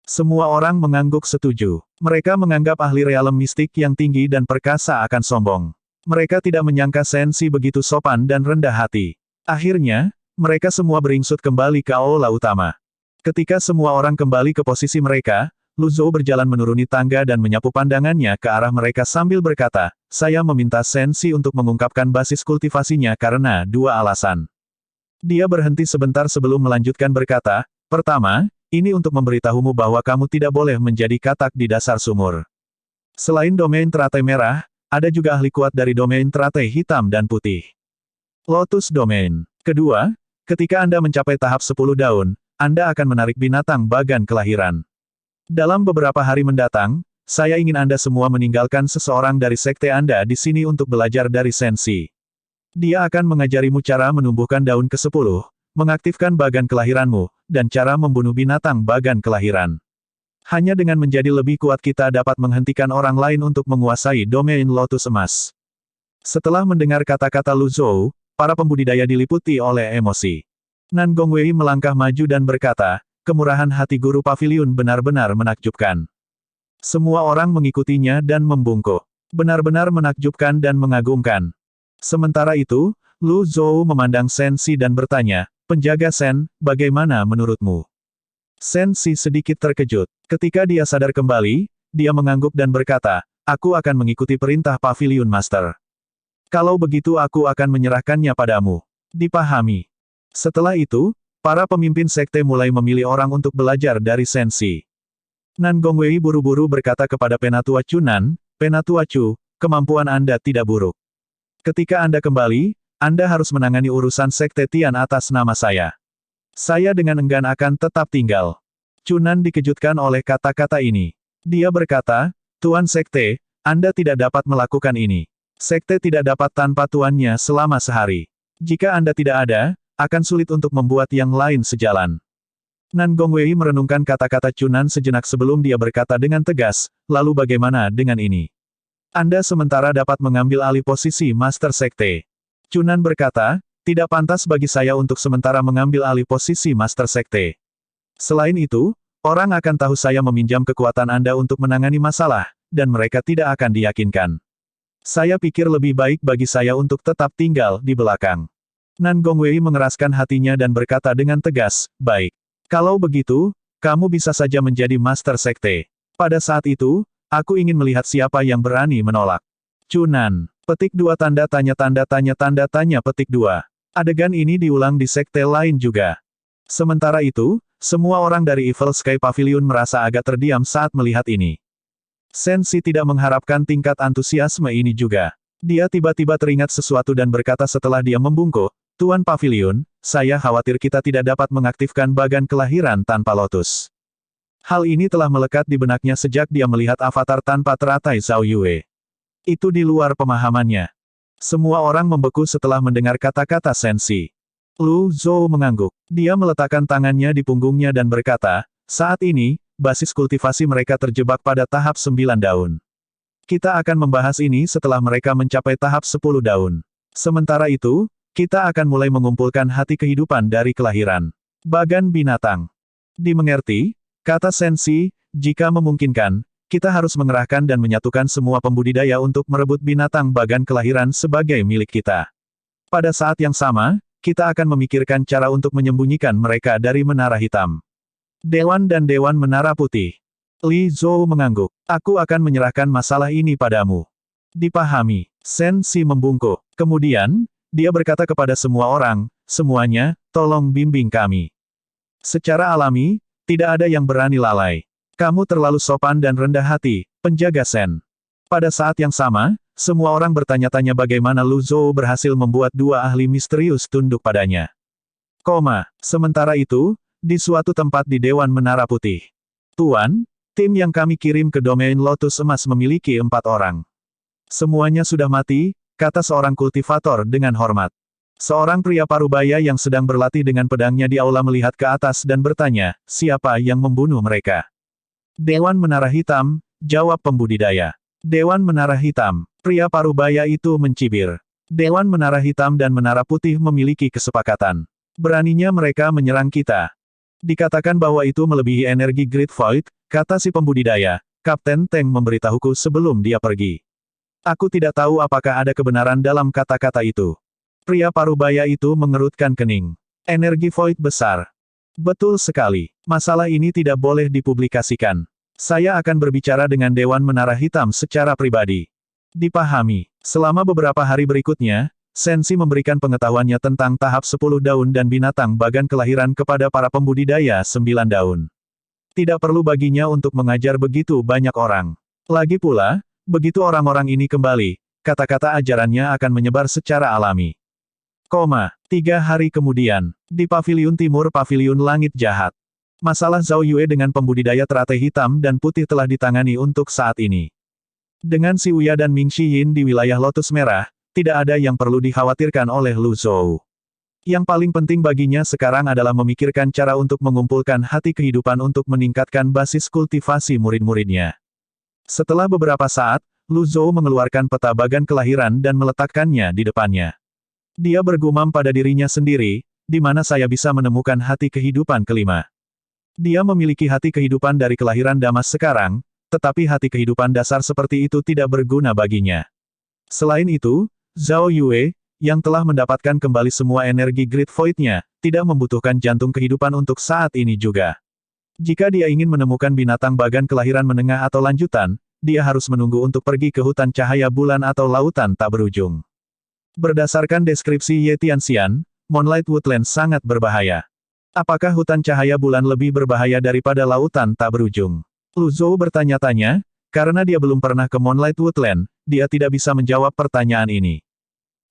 Semua orang mengangguk setuju. Mereka menganggap ahli realem mistik yang tinggi dan perkasa akan sombong. Mereka tidak menyangka Sen Si begitu sopan dan rendah hati. Akhirnya, mereka semua beringsut kembali ke aula utama. Ketika semua orang kembali ke posisi mereka, Lu Zhou berjalan menuruni tangga dan menyapu pandangannya ke arah mereka sambil berkata, "Saya meminta Sen Si untuk mengungkapkan basis kultivasinya karena 2 alasan." Dia berhenti sebentar sebelum melanjutkan berkata, "Pertama, ini untuk memberitahumu bahwa kamu tidak boleh menjadi katak di dasar sumur. Selain domain teratai merah, ada juga ahli kuat dari domain teratai hitam dan putih. Lotus Domain. Kedua, ketika Anda mencapai tahap 10 daun, Anda akan menarik binatang bagan kelahiran. Dalam beberapa hari mendatang, saya ingin Anda semua meninggalkan seseorang dari sekte Anda di sini untuk belajar dari Sen Si. Dia akan mengajarimu cara menumbuhkan daun ke-10, mengaktifkan bagan kelahiranmu, dan cara membunuh binatang bagan kelahiran. Hanya dengan menjadi lebih kuat kita dapat menghentikan orang lain untuk menguasai domain Lotus Emas." Setelah mendengar kata-kata Lu Zhou, para pembudidaya diliputi oleh emosi. Nan Gongwei melangkah maju dan berkata, "Kemurahan hati guru paviliun benar-benar menakjubkan." Semua orang mengikutinya dan membungkuk. Benar-benar menakjubkan dan mengagumkan. Sementara itu, Lu Zhou memandang Sen Si dan bertanya, "Penjaga Sen, bagaimana menurutmu?" Sen Si sedikit terkejut. Ketika dia sadar kembali, dia mengangguk dan berkata, aku akan mengikuti perintah Pavilion Master. Kalau begitu aku akan menyerahkannya padamu. Dipahami. Setelah itu, para pemimpin sekte mulai memilih orang untuk belajar dari Sensi. Nan Gongwei buru-buru berkata kepada Penatua Chunan, Penatua Chu, kemampuan Anda tidak buruk. Ketika Anda kembali, Anda harus menangani urusan sekte Tian atas nama saya. Saya dengan enggan akan tetap tinggal. Chunan dikejutkan oleh kata-kata ini. Dia berkata, Tuan Sekte, Anda tidak dapat melakukan ini. Sekte tidak dapat tanpa tuannya selama sehari. Jika Anda tidak ada, akan sulit untuk membuat yang lain sejalan. Nan Gongwei merenungkan kata-kata Chunan sejenak sebelum dia berkata dengan tegas, lalu bagaimana dengan ini? Anda sementara dapat mengambil alih posisi Master Sekte. Chunan berkata, tidak pantas bagi saya untuk sementara mengambil alih posisi Master Sekte. Selain itu, orang akan tahu saya meminjam kekuatan Anda untuk menangani masalah, dan mereka tidak akan diyakinkan. Saya pikir lebih baik bagi saya untuk tetap tinggal di belakang. Nan Gongwei mengeraskan hatinya dan berkata dengan tegas, baik. Kalau begitu, kamu bisa saja menjadi Master Sekte. Pada saat itu, aku ingin melihat siapa yang berani menolak. Chunan. Petik 2 tanda tanya petik 2. Adegan ini diulang di sekte lain juga. Sementara itu, semua orang dari Evil Sky Pavilion merasa agak terdiam saat melihat ini. Sensi tidak mengharapkan tingkat antusiasme ini juga. Dia tiba-tiba teringat sesuatu dan berkata setelah dia membungkuk, Tuan Pavilion, saya khawatir kita tidak dapat mengaktifkan bagan kelahiran tanpa lotus. Hal ini telah melekat di benaknya sejak dia melihat avatar tanpa teratai Zhao Yue. Itu di luar pemahamannya. Semua orang membeku setelah mendengar kata-kata Sensi. Lu Zhou mengangguk. Dia meletakkan tangannya di punggungnya dan berkata, saat ini, basis kultivasi mereka terjebak pada tahap 9 daun. Kita akan membahas ini setelah mereka mencapai tahap 10 daun. Sementara itu, kita akan mulai mengumpulkan hati kehidupan dari kelahiran. Bagan binatang. Dimengerti, kata Sensi, jika memungkinkan, kita harus mengerahkan dan menyatukan semua pembudidaya untuk merebut binatang bagan kelahiran sebagai milik kita. Pada saat yang sama, kita akan memikirkan cara untuk menyembunyikan mereka dari Menara Hitam. Dewan dan Dewan Menara Putih. Li Zhou mengangguk. Aku akan menyerahkan masalah ini padamu. Dipahami. Sensi membungkuk. Kemudian, dia berkata kepada semua orang, semuanya, tolong bimbing kami. Secara alami, tidak ada yang berani lalai. Kamu terlalu sopan dan rendah hati, penjaga Sen. Pada saat yang sama, semua orang bertanya-tanya bagaimana Lu Zhou berhasil membuat dua ahli misterius tunduk padanya. Sementara itu, di suatu tempat di Dewan Menara Putih. Tuan, tim yang kami kirim ke domain Lotus Emas memiliki 4 orang. Semuanya sudah mati, kata seorang kultivator dengan hormat. Seorang pria parubaya yang sedang berlatih dengan pedangnya di aula melihat ke atas dan bertanya, siapa yang membunuh mereka? Dewan Menara Hitam, jawab pembudidaya. Dewan Menara Hitam, pria parubaya itu mencibir. Dewan Menara Hitam dan Menara Putih memiliki kesepakatan. Beraninya mereka menyerang kita. Dikatakan bahwa itu melebihi energi Great Void, kata si pembudidaya. Kapten Teng memberitahuku sebelum dia pergi. Aku tidak tahu apakah ada kebenaran dalam kata-kata itu. Pria parubaya itu mengerutkan kening. Energi void besar. Betul sekali. Masalah ini tidak boleh dipublikasikan. Saya akan berbicara dengan Dewan Menara Hitam secara pribadi. Dipahami. Selama beberapa hari berikutnya, Sensi memberikan pengetahuannya tentang tahap 10 daun dan binatang bagan kelahiran kepada para pembudidaya 9 daun. Tidak perlu baginya untuk mengajar begitu banyak orang. Lagi pula, begitu orang-orang ini kembali, kata-kata ajarannya akan menyebar secara alami. 3 hari kemudian, di Paviliun Timur Paviliun Langit Jahat. Masalah Zhao Yue dengan pembudidaya teratai hitam dan putih telah ditangani untuk saat ini. Dengan Si Uya dan Ming Shiyin di wilayah Lotus Merah, tidak ada yang perlu dikhawatirkan oleh Lu Zhou. Yang paling penting baginya sekarang adalah memikirkan cara untuk mengumpulkan hati kehidupan untuk meningkatkan basis kultivasi murid-muridnya. Setelah beberapa saat, Lu Zhou mengeluarkan peta bagan kelahiran dan meletakkannya di depannya. Dia bergumam pada dirinya sendiri, di mana saya bisa menemukan hati kehidupan kelima. Dia memiliki hati kehidupan dari kelahiran Damas sekarang, tetapi hati kehidupan dasar seperti itu tidak berguna baginya. Selain itu, Zhao Yue, yang telah mendapatkan kembali semua energi Great Void-nya, tidak membutuhkan jantung kehidupan untuk saat ini juga. Jika dia ingin menemukan binatang bagan kelahiran menengah atau lanjutan, dia harus menunggu untuk pergi ke hutan cahaya bulan atau lautan tak berujung. Berdasarkan deskripsi Ye Tianxian, Moonlight Woodland sangat berbahaya. Apakah hutan cahaya bulan lebih berbahaya daripada lautan tak berujung? Lu Zhou bertanya-tanya, karena dia belum pernah ke Moonlight Woodland, dia tidak bisa menjawab pertanyaan ini.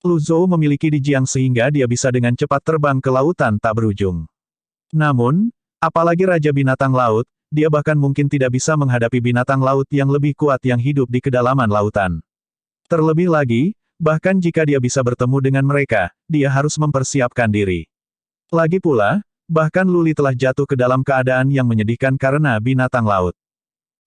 Lu Zhou memiliki Dijiang sehingga dia bisa dengan cepat terbang ke lautan tak berujung. Namun, apalagi Raja Binatang Laut, dia bahkan mungkin tidak bisa menghadapi binatang laut yang lebih kuat yang hidup di kedalaman lautan. Terlebih lagi, bahkan jika dia bisa bertemu dengan mereka, dia harus mempersiapkan diri. Lagi pula, bahkan Luli telah jatuh ke dalam keadaan yang menyedihkan karena binatang laut.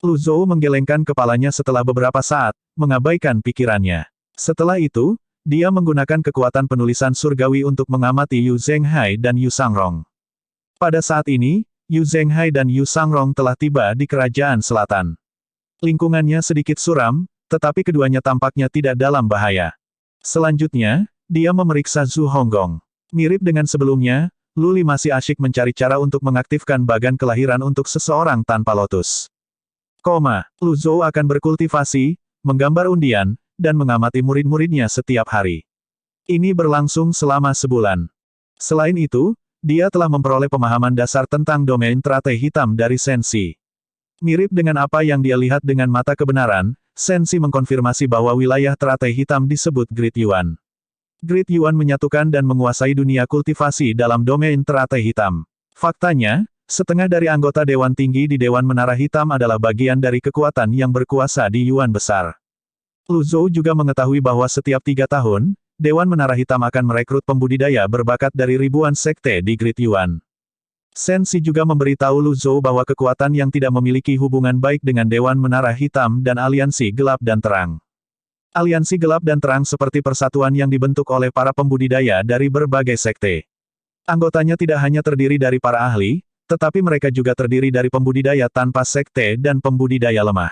Lu Zhou menggelengkan kepalanya setelah beberapa saat, mengabaikan pikirannya. Setelah itu, dia menggunakan kekuatan penulisan surgawi untuk mengamati Yu Zhenghai dan Yu Sangrong. Pada saat ini, Yu Zhenghai dan Yu Sangrong telah tiba di Kerajaan Selatan. Lingkungannya sedikit suram, tetapi keduanya tampaknya tidak dalam bahaya. Selanjutnya, dia memeriksa Zhu Honggong. Mirip dengan sebelumnya, Luli masih asyik mencari cara untuk mengaktifkan bagan kelahiran untuk seseorang tanpa lotus. Lu Zhou akan berkultivasi, menggambar undian, dan mengamati murid-muridnya setiap hari. Ini berlangsung selama sebulan. Selain itu, dia telah memperoleh pemahaman dasar tentang domain teratai hitam dari Sensi. Mirip dengan apa yang dia lihat dengan mata kebenaran, Sensi mengkonfirmasi bahwa wilayah teratai hitam disebut Great Yuan. Great Yuan menyatukan dan menguasai dunia kultivasi dalam domain teratai hitam. Faktanya, setengah dari anggota Dewan Tinggi di Dewan Menara Hitam adalah bagian dari kekuatan yang berkuasa di Yuan Besar. Lu Zhou juga mengetahui bahwa setiap 3 tahun, Dewan Menara Hitam akan merekrut pembudidaya berbakat dari ribuan sekte di Great Yuan. Sensi juga memberitahu Lu Zhou bahwa kekuatan yang tidak memiliki hubungan baik dengan Dewan Menara Hitam dan aliansi gelap dan terang. Aliansi gelap dan terang seperti persatuan yang dibentuk oleh para pembudidaya dari berbagai sekte. Anggotanya tidak hanya terdiri dari para ahli, tetapi mereka juga terdiri dari pembudidaya tanpa sekte dan pembudidaya lemah.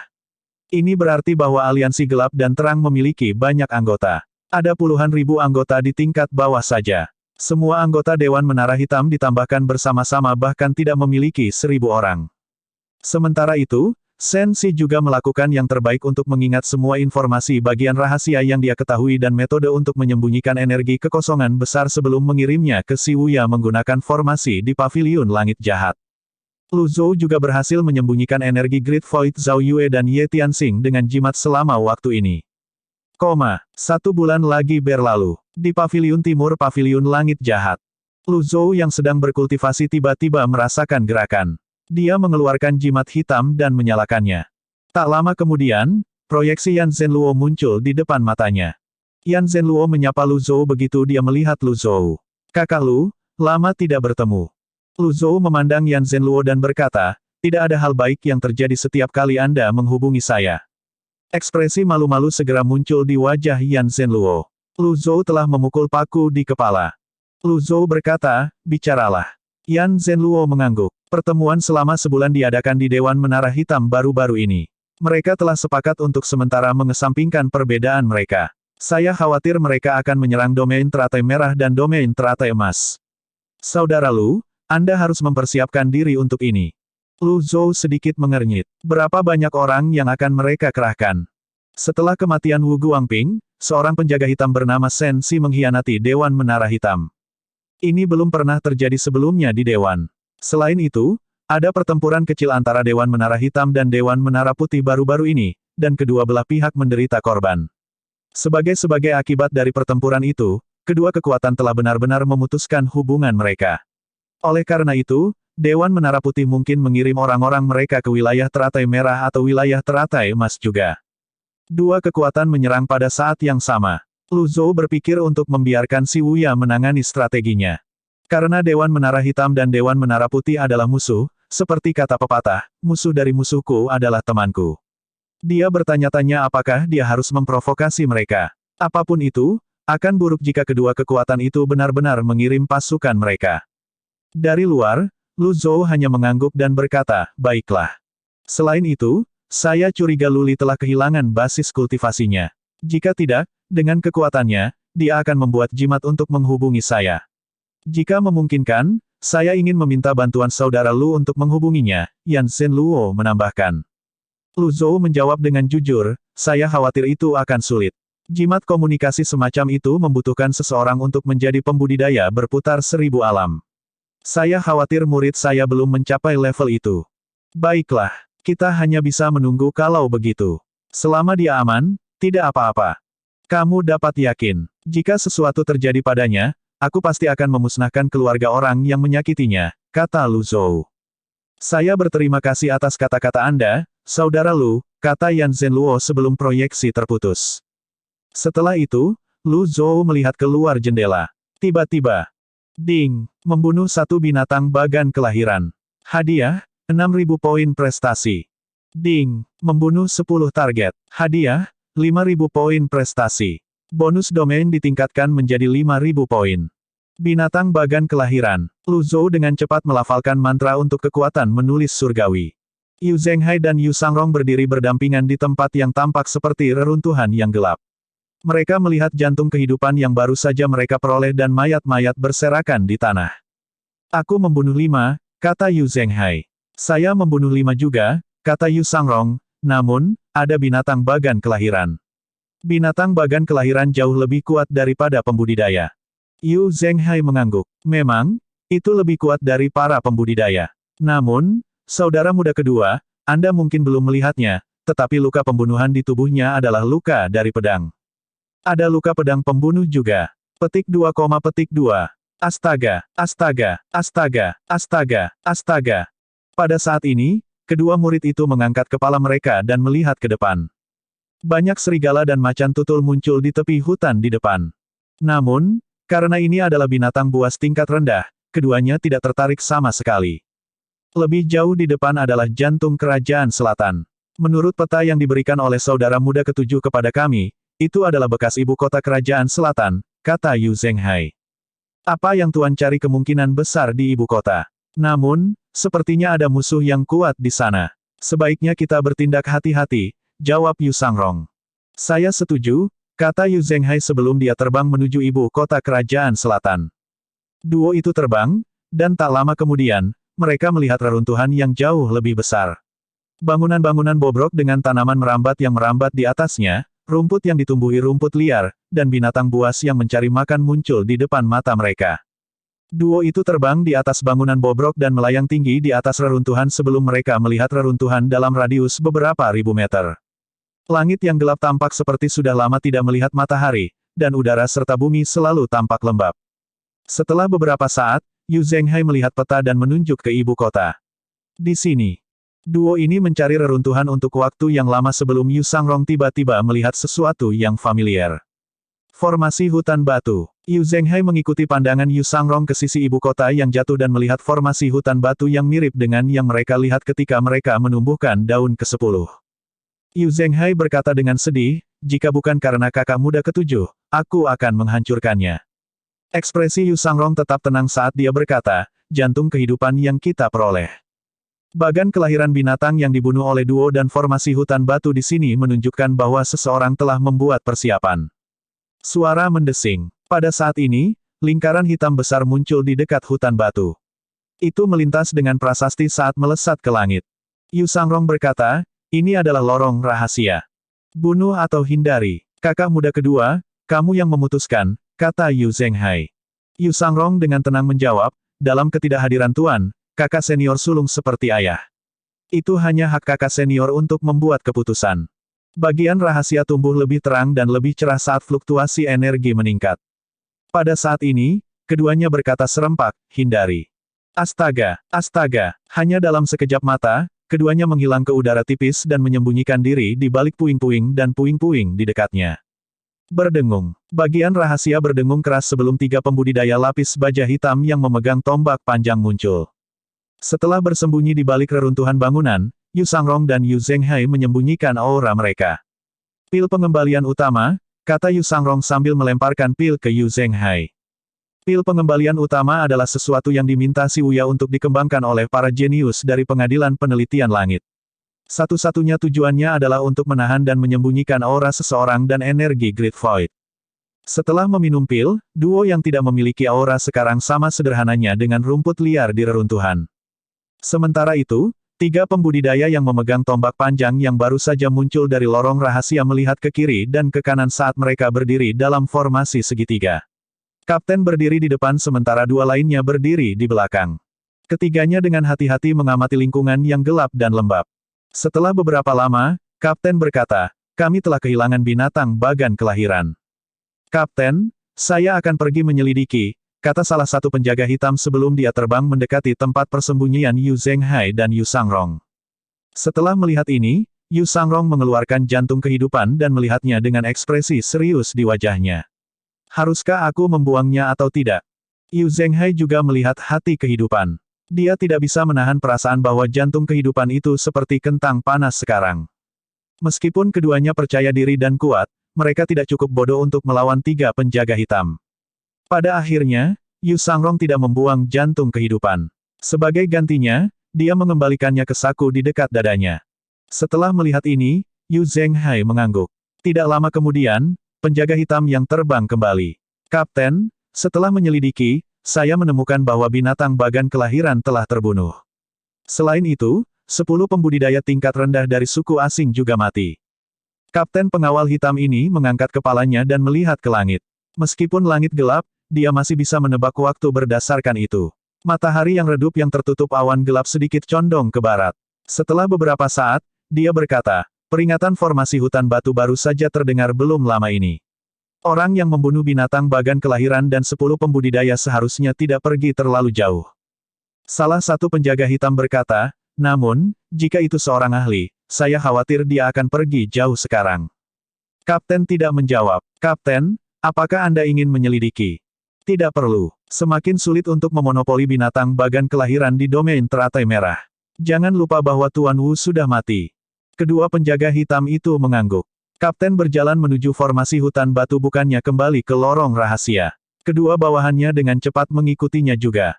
Ini berarti bahwa aliansi gelap dan terang memiliki banyak anggota. Ada puluhan ribu anggota di tingkat bawah saja. Semua anggota Dewan Menara Hitam ditambahkan bersama-sama bahkan tidak memiliki 1.000 orang. Sementara itu, Sensi juga melakukan yang terbaik untuk mengingat semua informasi bagian rahasia yang dia ketahui dan metode untuk menyembunyikan energi kekosongan besar sebelum mengirimnya ke Shibuya menggunakan formasi di Paviliun Langit Jahat. Lu Zhou juga berhasil menyembunyikan energi Great Void Zhao Yue dan Ye Tianxing dengan jimat selama waktu ini. 1 bulan lagi berlalu. Di Paviliun Timur Paviliun Langit Jahat. Lu Zhou yang sedang berkultivasi tiba-tiba merasakan gerakan. Dia mengeluarkan jimat hitam dan menyalakannya. Tak lama kemudian, proyeksi Yan Zhenluo muncul di depan matanya. Yan Zhenluo menyapa Lu Zhou begitu dia melihat Lu Zhou. "Kakak Lu, lama tidak bertemu." Lu Zhou memandang Yan Zhenluo dan berkata, "Tidak ada hal baik yang terjadi setiap kali Anda menghubungi saya." Ekspresi malu-malu segera muncul di wajah Yan Zhenluo. Lu Zhou telah memukul paku di kepala. Lu Zhou berkata, "Bicaralah." Yan Zhenluo mengangguk. Pertemuan selama sebulan diadakan di Dewan Menara Hitam baru-baru ini. Mereka telah sepakat untuk sementara mengesampingkan perbedaan mereka. Saya khawatir mereka akan menyerang domain teratai merah dan domain teratai emas. Saudara Lu, Anda harus mempersiapkan diri untuk ini. Lu Zhou sedikit mengernyit. Berapa banyak orang yang akan mereka kerahkan? Setelah kematian Wu Guangping, seorang penjaga hitam bernama Shen Si mengkhianati Dewan Menara Hitam. Ini belum pernah terjadi sebelumnya di Dewan. Selain itu, ada pertempuran kecil antara Dewan Menara Hitam dan Dewan Menara Putih baru-baru ini, dan kedua belah pihak menderita korban. Sebagai akibat dari pertempuran itu, kedua kekuatan telah benar-benar memutuskan hubungan mereka. Oleh karena itu, Dewan Menara Putih mungkin mengirim orang-orang mereka ke wilayah teratai merah atau wilayah teratai emas juga. Dua kekuatan menyerang pada saat yang sama. Lu Zhou berpikir untuk membiarkan Shibuya menangani strateginya. Karena Dewan Menara Hitam dan Dewan Menara Putih adalah musuh, seperti kata pepatah, musuh dari musuhku adalah temanku. Dia bertanya-tanya apakah dia harus memprovokasi mereka. Apapun itu, akan buruk jika kedua kekuatan itu benar-benar mengirim pasukan mereka. Dari luar, Lu Zhou hanya mengangguk dan berkata, "Baiklah." Selain itu, saya curiga Luli telah kehilangan basis kultivasinya. Jika tidak, dengan kekuatannya, dia akan membuat jimat untuk menghubungi saya. Jika memungkinkan, saya ingin meminta bantuan saudara Lu untuk menghubunginya, Yan Zhenluo menambahkan. Lu Zhou menjawab dengan jujur, saya khawatir itu akan sulit. Jimat komunikasi semacam itu membutuhkan seseorang untuk menjadi pembudidaya berputar 1000 alam. Saya khawatir murid saya belum mencapai level itu. Baiklah, kita hanya bisa menunggu kalau begitu. Selama dia aman, tidak apa-apa. Kamu dapat yakin, jika sesuatu terjadi padanya, aku pasti akan memusnahkan keluarga orang yang menyakitinya, kata Lu Zhou. Saya berterima kasih atas kata-kata Anda, Saudara Lu, kata Yan Zhenluo sebelum proyeksi terputus. Setelah itu, Lu Zhou melihat keluar jendela. Tiba-tiba, ding, membunuh satu binatang bagan kelahiran. Hadiah, 6.000 poin prestasi. Ding, membunuh 10 target. Hadiah, 5.000 poin prestasi. Bonus domain ditingkatkan menjadi 5.000 poin. Binatang bagan kelahiran. Lu Zhou dengan cepat melafalkan mantra untuk kekuatan menulis surgawi. Yu Zhenghai dan Yu Sangrong berdiri berdampingan di tempat yang tampak seperti reruntuhan yang gelap. Mereka melihat jantung kehidupan yang baru saja mereka peroleh dan mayat-mayat berserakan di tanah. Aku membunuh 5, kata Yu Zhenghai. Saya membunuh 5 juga, kata Yu Sangrong, namun, ada binatang bagan kelahiran. Binatang bagan kelahiran jauh lebih kuat daripada pembudidaya. Yu Zhenghai mengangguk. Memang, itu lebih kuat dari para pembudidaya. Namun, saudara muda kedua, Anda mungkin belum melihatnya, tetapi luka pembunuhan di tubuhnya adalah luka dari pedang. Ada luka pedang pembunuh juga. Petik 2, petik 2. Astaga, astaga, astaga, astaga, astaga. Pada saat ini, kedua murid itu mengangkat kepala mereka dan melihat ke depan. Banyak serigala dan macan tutul muncul di tepi hutan di depan. Namun, karena ini adalah binatang buas tingkat rendah, keduanya tidak tertarik sama sekali. Lebih jauh di depan adalah jantung kerajaan selatan. Menurut peta yang diberikan oleh saudara muda ketujuh kepada kami, itu adalah bekas ibu kota kerajaan selatan, kata Yu Zhenghai. Apa yang Tuan cari kemungkinan besar di ibu kota? Namun, sepertinya ada musuh yang kuat di sana. Sebaiknya kita bertindak hati-hati, jawab Yu Sangrong. Saya setuju, kata Yu Zhenghai sebelum dia terbang menuju ibu kota kerajaan selatan. Duo itu terbang, dan tak lama kemudian, mereka melihat reruntuhan yang jauh lebih besar. Bangunan-bangunan bobrok dengan tanaman merambat yang merambat di atasnya, rumput yang ditumbuhi rumput liar, dan binatang buas yang mencari makan muncul di depan mata mereka. Duo itu terbang di atas bangunan bobrok dan melayang tinggi di atas reruntuhan sebelum mereka melihat reruntuhan dalam radius beberapa ribu meter. Langit yang gelap tampak seperti sudah lama tidak melihat matahari, dan udara serta bumi selalu tampak lembab. Setelah beberapa saat, Yu Zhenghai melihat peta dan menunjuk ke ibu kota. Di sini. Duo ini mencari reruntuhan untuk waktu yang lama sebelum Yu Sangrong tiba-tiba melihat sesuatu yang familiar. Formasi hutan batu. Yu Zhenghai mengikuti pandangan Yu Sangrong ke sisi ibu kota yang jatuh dan melihat formasi hutan batu yang mirip dengan yang mereka lihat ketika mereka menumbuhkan daun ke-10. Yu Zhenghai berkata dengan sedih, jika bukan karena kakak muda ketujuh, aku akan menghancurkannya. Ekspresi Yu Sangrong tetap tenang saat dia berkata, jantung kehidupan yang kita peroleh. Bagan kelahiran binatang yang dibunuh oleh duo dan formasi hutan batu di sini menunjukkan bahwa seseorang telah membuat persiapan. Suara mendesing. Pada saat ini, lingkaran hitam besar muncul di dekat hutan batu. Itu melintas dengan prasasti saat melesat ke langit. Yu Sangrong berkata, ini adalah lorong rahasia. Bunuh atau hindari. Kakak muda kedua, kamu yang memutuskan, kata Yu Zhenghai. Yu Sangrong dengan tenang menjawab, dalam ketidakhadiran Tuan, kakak senior sulung seperti ayah. Itu hanya hak kakak senior untuk membuat keputusan. Bagian rahasia tumbuh lebih terang dan lebih cerah saat fluktuasi energi meningkat. Pada saat ini, keduanya berkata serempak, hindari. Astaga, astaga, hanya dalam sekejap mata, keduanya menghilang ke udara tipis dan menyembunyikan diri di balik puing-puing dan puing-puing di dekatnya. Berdengung. Bagian rahasia berdengung keras sebelum 3 pembudidaya lapis baja hitam yang memegang tombak panjang muncul. Setelah bersembunyi di balik reruntuhan bangunan, Yu Sangrong dan Yu Zhenghai menyembunyikan aura mereka. Pil pengembalian utama, kata Yu Sangrong sambil melemparkan pil ke Yu Zhenghai. Pil pengembalian utama adalah sesuatu yang diminta si Wuya untuk dikembangkan oleh para jenius dari pengadilan penelitian langit. Satu-satunya tujuannya adalah untuk menahan dan menyembunyikan aura seseorang dan energi Great Void. Setelah meminum pil, duo yang tidak memiliki aura sekarang sama sederhananya dengan rumput liar di reruntuhan. Sementara itu, 3 pembudidaya yang memegang tombak panjang yang baru saja muncul dari lorong rahasia melihat ke kiri dan ke kanan saat mereka berdiri dalam formasi segitiga. Kapten berdiri di depan sementara 2 lainnya berdiri di belakang. Ketiganya dengan hati-hati mengamati lingkungan yang gelap dan lembab. Setelah beberapa lama, Kapten berkata, "Kami telah kehilangan binatang bagan kelahiran." "Kapten, saya akan pergi menyelidiki," kata salah satu penjaga hitam sebelum dia terbang mendekati tempat persembunyian Yu Zhenghai dan Yu Sangrong. Setelah melihat ini, Yu Sangrong mengeluarkan jantung kehidupan dan melihatnya dengan ekspresi serius di wajahnya. "Haruskah aku membuangnya atau tidak?" Yu Zhenghai juga melihat hati kehidupan. Dia tidak bisa menahan perasaan bahwa jantung kehidupan itu seperti kentang panas sekarang. Meskipun keduanya percaya diri dan kuat, mereka tidak cukup bodoh untuk melawan 3 penjaga hitam. Pada akhirnya, Yu Sangrong tidak membuang jantung kehidupan. Sebagai gantinya, dia mengembalikannya ke saku di dekat dadanya. Setelah melihat ini, Yu Zhenghai mengangguk. Tidak lama kemudian, penjaga hitam yang terbang kembali. "Kapten, setelah menyelidiki, saya menemukan bahwa binatang bagan kelahiran telah terbunuh. Selain itu, 10 pembudidaya tingkat rendah dari suku asing juga mati." Kapten pengawal hitam ini mengangkat kepalanya dan melihat ke langit. Meskipun langit gelap, dia masih bisa menebak waktu berdasarkan itu. Matahari yang redup yang tertutup awan gelap sedikit condong ke barat. Setelah beberapa saat, dia berkata, "Peringatan formasi hutan batu baru saja terdengar belum lama ini. Orang yang membunuh binatang bagan kelahiran dan 10 pembudidaya seharusnya tidak pergi terlalu jauh." Salah satu penjaga hitam berkata, "Namun, jika itu seorang ahli, saya khawatir dia akan pergi jauh sekarang." Kapten tidak menjawab. "Kapten, apakah Anda ingin menyelidiki?" "Tidak perlu. Semakin sulit untuk memonopoli binatang bagan kelahiran di domain teratai merah. Jangan lupa bahwa Tuan Wu sudah mati." Kedua penjaga hitam itu mengangguk. Kapten berjalan menuju formasi hutan batu bukannya kembali ke lorong rahasia. Kedua bawahannya dengan cepat mengikutinya juga.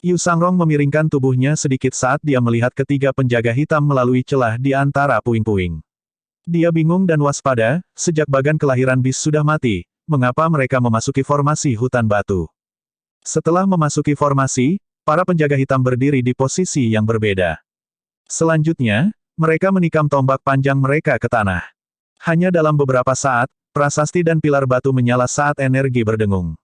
Yu Sangrong memiringkan tubuhnya sedikit saat dia melihat ketiga penjaga hitam melalui celah di antara puing-puing. Dia bingung dan waspada, sejak bagan kelahiran bis sudah mati, mengapa mereka memasuki formasi hutan batu. Setelah memasuki formasi, para penjaga hitam berdiri di posisi yang berbeda. Selanjutnya, mereka menikam tombak panjang mereka ke tanah. Hanya dalam beberapa saat, prasasti dan pilar batu menyala saat energi berdengung.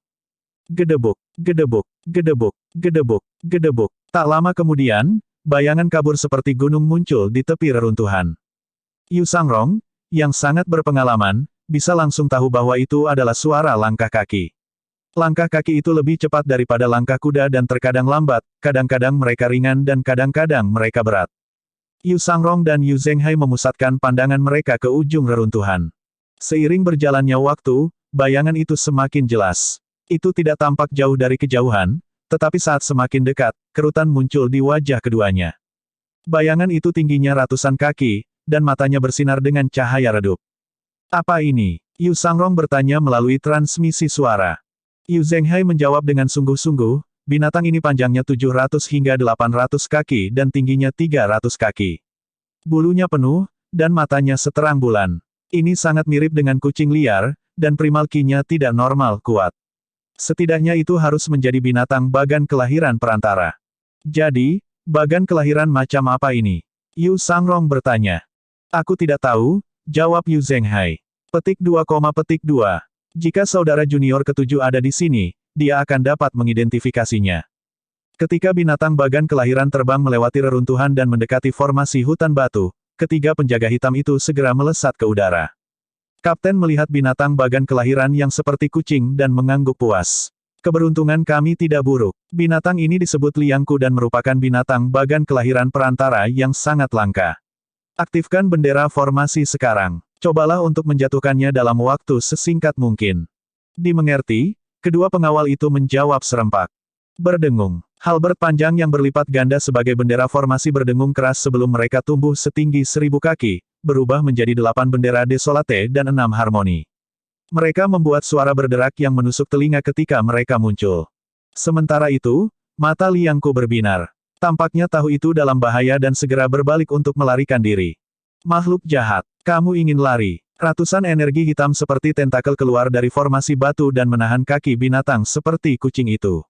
Gedebuk, gedebuk, gedebuk, gedebuk, gedebuk. Tak lama kemudian, bayangan kabur seperti gunung muncul di tepi reruntuhan. Yu Sangrong, yang sangat berpengalaman, bisa langsung tahu bahwa itu adalah suara langkah kaki. Langkah kaki itu lebih cepat daripada langkah kuda dan terkadang lambat, kadang-kadang mereka ringan dan kadang-kadang mereka berat. Yu Sangrong dan Yu Zhenghai memusatkan pandangan mereka ke ujung reruntuhan. Seiring berjalannya waktu, bayangan itu semakin jelas. Itu tidak tampak jauh dari kejauhan, tetapi saat semakin dekat, kerutan muncul di wajah keduanya. Bayangan itu tingginya ratusan kaki, dan matanya bersinar dengan cahaya redup. "Apa ini?" Yu Sangrong bertanya melalui transmisi suara. Yu Zhenghai menjawab dengan sungguh-sungguh, "Binatang ini panjangnya 700 hingga 800 kaki dan tingginya 300 kaki. Bulunya penuh, dan matanya seterang bulan. Ini sangat mirip dengan kucing liar, dan primalkinya tidak normal kuat. Setidaknya itu harus menjadi binatang bagan kelahiran perantara." "Jadi, bagan kelahiran macam apa ini?" Yu Sangrong bertanya. "Aku tidak tahu," jawab Yu Zhenghai. Petik 2,2. Jika saudara junior ketujuh ada di sini, dia akan dapat mengidentifikasinya. Ketika binatang bagan kelahiran terbang melewati reruntuhan dan mendekati formasi hutan batu, ketiga penjaga hitam itu segera melesat ke udara. Kapten melihat binatang bagan kelahiran yang seperti kucing dan mengangguk puas. "Keberuntungan kami tidak buruk. Binatang ini disebut liangku dan merupakan binatang bagan kelahiran perantara yang sangat langka. Aktifkan bendera formasi sekarang. Cobalah untuk menjatuhkannya dalam waktu sesingkat mungkin." "Dimengerti," kedua pengawal itu menjawab serempak. Berdengung. Halberd panjang yang berlipat ganda sebagai bendera formasi berdengung keras sebelum mereka tumbuh setinggi 1000 kaki, berubah menjadi 8 bendera desolate dan 6 harmoni. Mereka membuat suara berderak yang menusuk telinga ketika mereka muncul. Sementara itu, mata Liangku berbinar. Tampaknya tahu itu dalam bahaya dan segera berbalik untuk melarikan diri. "Makhluk jahat, kamu ingin lari?" Ratusan energi hitam seperti tentakel keluar dari formasi batu dan menahan kaki binatang seperti kucing itu.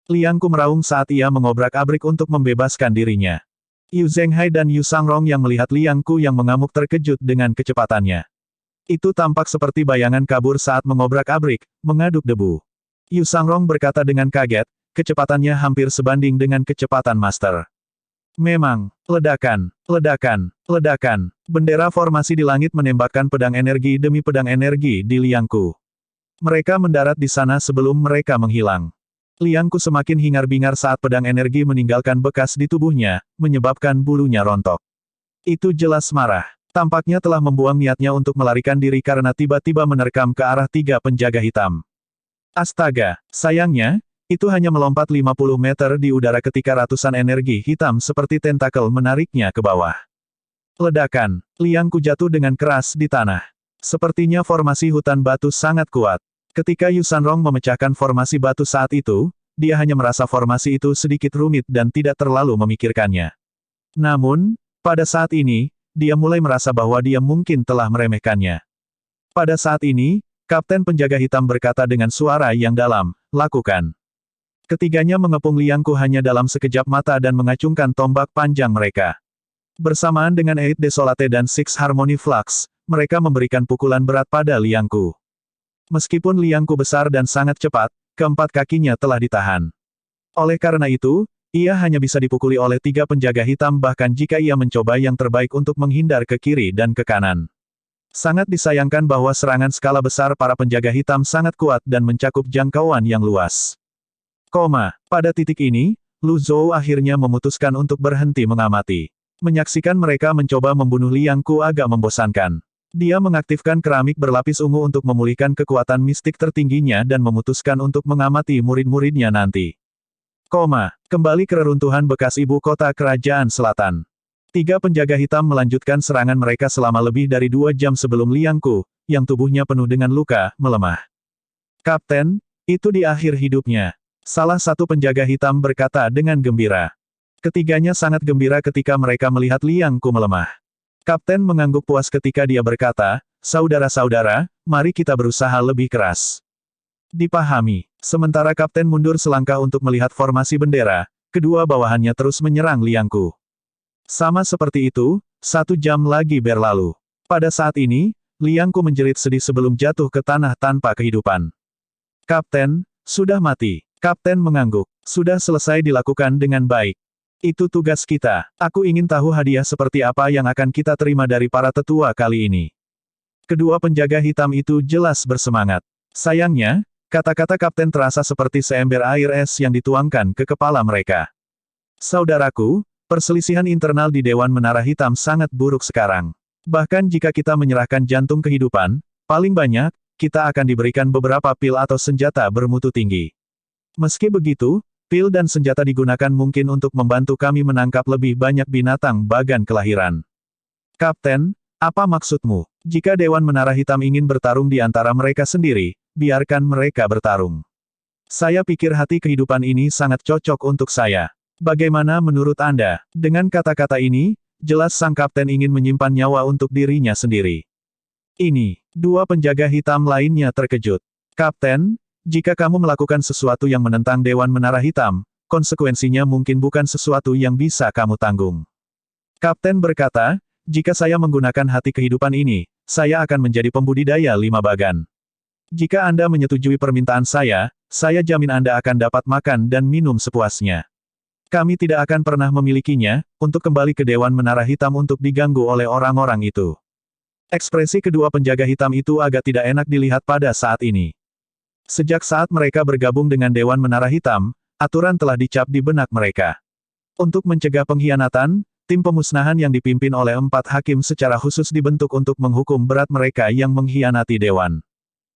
Liang Ku meraung saat ia mengobrak-abrik untuk membebaskan dirinya. Yu Zhenghai dan Yu Sangrong yang melihat Liang Ku yang mengamuk terkejut dengan kecepatannya. Itu tampak seperti bayangan kabur saat mengobrak-abrik, mengaduk debu. Yu Sangrong berkata dengan kaget, kecepatannya hampir sebanding dengan kecepatan master. Memang, ledakan, ledakan, ledakan. Bendera formasi di langit menembakkan pedang energi demi pedang energi di Liang Ku. Mereka mendarat di sana sebelum mereka menghilang. Liang Ku semakin hingar-bingar saat pedang energi meninggalkan bekas di tubuhnya, menyebabkan bulunya rontok. Itu jelas marah. Tampaknya telah membuang niatnya untuk melarikan diri karena tiba-tiba menerkam ke arah 3 penjaga hitam. Astaga, sayangnya, itu hanya melompat 50 meter di udara ketika ratusan energi hitam seperti tentakel menariknya ke bawah. Ledakan, Liang Ku jatuh dengan keras di tanah. Sepertinya formasi hutan batu sangat kuat. Ketika Yu Sanrong memecahkan formasi batu saat itu, dia hanya merasa formasi itu sedikit rumit dan tidak terlalu memikirkannya. Namun, pada saat ini, dia mulai merasa bahwa dia mungkin telah meremehkannya. Pada saat ini, Kapten Penjaga Hitam berkata dengan suara yang dalam, "Lakukan." Ketiganya mengepung Liang Ku hanya dalam sekejap mata dan mengacungkan tombak panjang mereka. Bersamaan dengan Eight Desolate dan Six Harmony Flux, mereka memberikan pukulan berat pada Liang Ku. Meskipun Liang Ku besar dan sangat cepat, keempat kakinya telah ditahan. Oleh karena itu, ia hanya bisa dipukuli oleh 3 penjaga hitam bahkan jika ia mencoba yang terbaik untuk menghindar ke kiri dan ke kanan. Sangat disayangkan bahwa serangan skala besar para penjaga hitam sangat kuat dan mencakup jangkauan yang luas. Pada titik ini, Lu Zhou akhirnya memutuskan untuk berhenti mengamati. Menyaksikan mereka mencoba membunuh Liang Ku agak membosankan. Dia mengaktifkan keramik berlapis ungu untuk memulihkan kekuatan mistik tertingginya dan memutuskan untuk mengamati murid-muridnya nanti. Kembali ke reruntuhan bekas ibu kota kerajaan selatan. 3 penjaga hitam melanjutkan serangan mereka selama lebih dari 2 jam sebelum Liang Ku, yang tubuhnya penuh dengan luka, melemah. "Kapten, itu di akhir hidupnya." Salah satu penjaga hitam berkata dengan gembira. Ketiganya sangat gembira ketika mereka melihat Liang Ku melemah. Kapten mengangguk puas ketika dia berkata, "Saudara-saudara, mari kita berusaha lebih keras." Dipahami. Sementara Kapten mundur selangkah untuk melihat formasi bendera, kedua bawahannya terus menyerang Liang Ku. Sama seperti itu, 1 jam lagi berlalu. Pada saat ini, Liang Ku menjerit sedih sebelum jatuh ke tanah tanpa kehidupan. "Kapten, sudah mati." Kapten mengangguk. "Sudah selesai dilakukan dengan baik. Itu tugas kita. Aku ingin tahu hadiah seperti apa yang akan kita terima dari para tetua kali ini." Kedua penjaga hitam itu jelas bersemangat. Sayangnya, kata-kata kapten terasa seperti seember air es yang dituangkan ke kepala mereka. "Saudaraku, perselisihan internal di Dewan Menara Hitam sangat buruk sekarang. Bahkan jika kita menyerahkan jantung kehidupan, paling banyak, kita akan diberikan beberapa pil atau senjata bermutu tinggi. Meski begitu, pil dan senjata digunakan mungkin untuk membantu kami menangkap lebih banyak binatang bagan kelahiran. Kapten, apa maksudmu? Jika Dewan Menara Hitam ingin bertarung di antara mereka sendiri, biarkan mereka bertarung. Saya pikir hati kehidupan ini sangat cocok untuk saya. Bagaimana menurut Anda?" Dengan kata-kata ini, jelas sang kapten ingin menyimpan nyawa untuk dirinya sendiri. Ini, 2 penjaga hitam lainnya terkejut. "Kapten, jika kamu melakukan sesuatu yang menentang Dewan Menara Hitam, konsekuensinya mungkin bukan sesuatu yang bisa kamu tanggung." Kapten berkata, "Jika saya menggunakan hati kehidupan ini, saya akan menjadi pembudidaya 5 bagan. Jika Anda menyetujui permintaan saya jamin Anda akan dapat makan dan minum sepuasnya. Kami tidak akan pernah memilikinya, untuk kembali ke Dewan Menara Hitam untuk diganggu oleh orang-orang itu." Ekspresi kedua penjaga hitam itu agak tidak enak dilihat pada saat ini. Sejak saat mereka bergabung dengan Dewan Menara Hitam, aturan telah dicap di benak mereka. Untuk mencegah pengkhianatan, tim pemusnahan yang dipimpin oleh 4 hakim secara khusus dibentuk untuk menghukum berat mereka yang mengkhianati Dewan.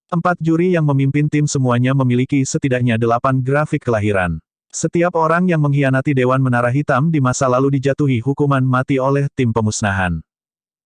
4 juri yang memimpin tim semuanya memiliki setidaknya 8 grafik kelahiran. Setiap orang yang mengkhianati Dewan Menara Hitam di masa lalu dijatuhi hukuman mati oleh tim pemusnahan.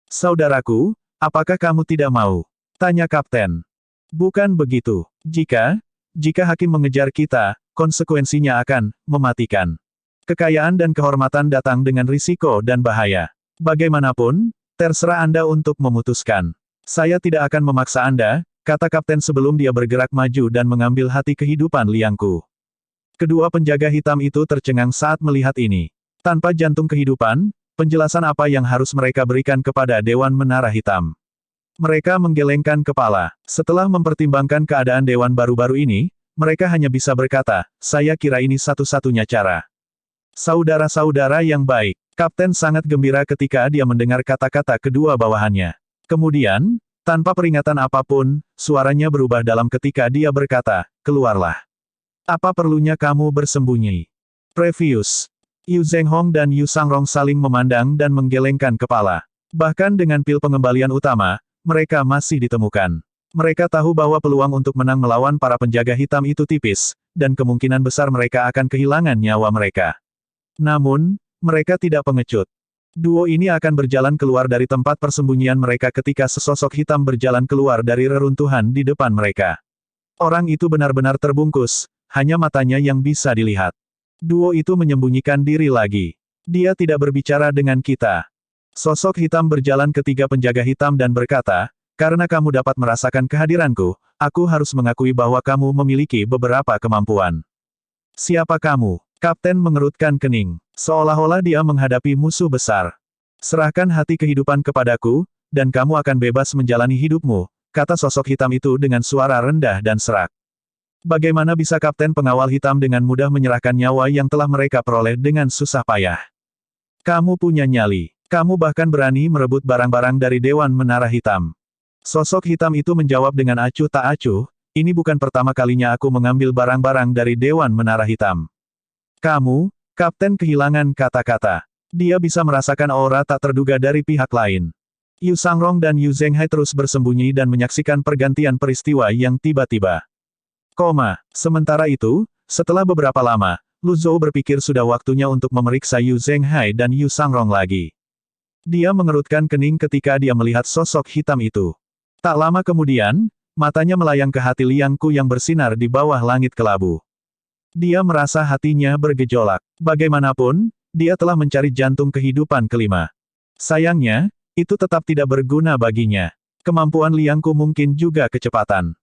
"Saudaraku, apakah kamu tidak mau?" tanya kapten. "Bukan begitu. Jika hakim mengejar kita, konsekuensinya akan mematikan. Kekayaan dan kehormatan datang dengan risiko dan bahaya. Bagaimanapun, terserah Anda untuk memutuskan." Saya tidak akan memaksa Anda, kata kapten sebelum dia bergerak maju dan mengambil hati kehidupan Liangku. Kedua penjaga hitam itu tercengang saat melihat ini. Tanpa jantung kehidupan, penjelasan apa yang harus mereka berikan kepada Dewan Menara Hitam? Mereka menggelengkan kepala. Setelah mempertimbangkan keadaan Dewan baru-baru ini, mereka hanya bisa berkata, saya kira ini satu-satunya cara. Saudara-saudara yang baik, kapten sangat gembira ketika dia mendengar kata-kata kedua bawahannya. Kemudian, tanpa peringatan apapun, suaranya berubah dalam ketika dia berkata, keluarlah. Apa perlunya kamu bersembunyi? Previous. Yu Zhenghong dan Yu Sangrong saling memandang dan menggelengkan kepala. Bahkan dengan pil pengembalian utama, mereka masih ditemukan. Mereka tahu bahwa peluang untuk menang melawan para penjaga hitam itu tipis, dan kemungkinan besar mereka akan kehilangan nyawa mereka. Namun, mereka tidak pengecut. Duo ini akan berjalan keluar dari tempat persembunyian mereka ketika sesosok hitam berjalan keluar dari reruntuhan di depan mereka. Orang itu benar-benar terbungkus, hanya matanya yang bisa dilihat. Duo itu menyembunyikan diri lagi. Dia tidak berbicara dengan kita. Sosok hitam berjalan ke tiga penjaga hitam dan berkata, karena kamu dapat merasakan kehadiranku, aku harus mengakui bahwa kamu memiliki beberapa kemampuan. Siapa kamu? Kapten mengerutkan kening. Seolah-olah dia menghadapi musuh besar. Serahkan hati kehidupan kepadaku, dan kamu akan bebas menjalani hidupmu, kata sosok hitam itu dengan suara rendah dan serak. Bagaimana bisa kapten pengawal hitam dengan mudah menyerahkan nyawa yang telah mereka peroleh dengan susah payah? Kamu punya nyali. Kamu bahkan berani merebut barang-barang dari Dewan Menara Hitam. Sosok hitam itu menjawab dengan acuh tak acuh, ini bukan pertama kalinya aku mengambil barang-barang dari Dewan Menara Hitam. Kamu, kapten kehilangan kata-kata. Dia bisa merasakan aura tak terduga dari pihak lain. Yu Sangrong dan Yu Zhenghai terus bersembunyi dan menyaksikan pergantian peristiwa yang tiba-tiba. Sementara itu, setelah beberapa lama, Lu Zhou berpikir sudah waktunya untuk memeriksa Yu Zhenghai dan Yu Sangrong lagi. Dia mengerutkan kening ketika dia melihat sosok hitam itu. Tak lama kemudian, matanya melayang ke hati Liangku yang bersinar di bawah langit kelabu. Dia merasa hatinya bergejolak. Bagaimanapun, dia telah mencari jantung kehidupan kelima. Sayangnya, itu tetap tidak berguna baginya. Kemampuan Liangku mungkin juga kecepatan.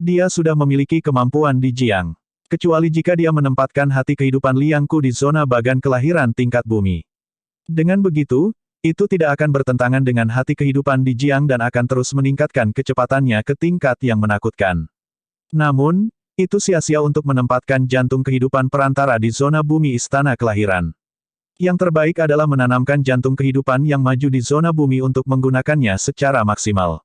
Dia sudah memiliki kemampuan di Jiang. Kecuali jika dia menempatkan hati kehidupan Liangku di zona bagan kelahiran tingkat bumi. Dengan begitu, itu tidak akan bertentangan dengan hati kehidupan di Jiang dan akan terus meningkatkan kecepatannya ke tingkat yang menakutkan. Namun, itu sia-sia untuk menempatkan jantung kehidupan perantara di zona bumi istana kelahiran. Yang terbaik adalah menanamkan jantung kehidupan yang maju di zona bumi untuk menggunakannya secara maksimal.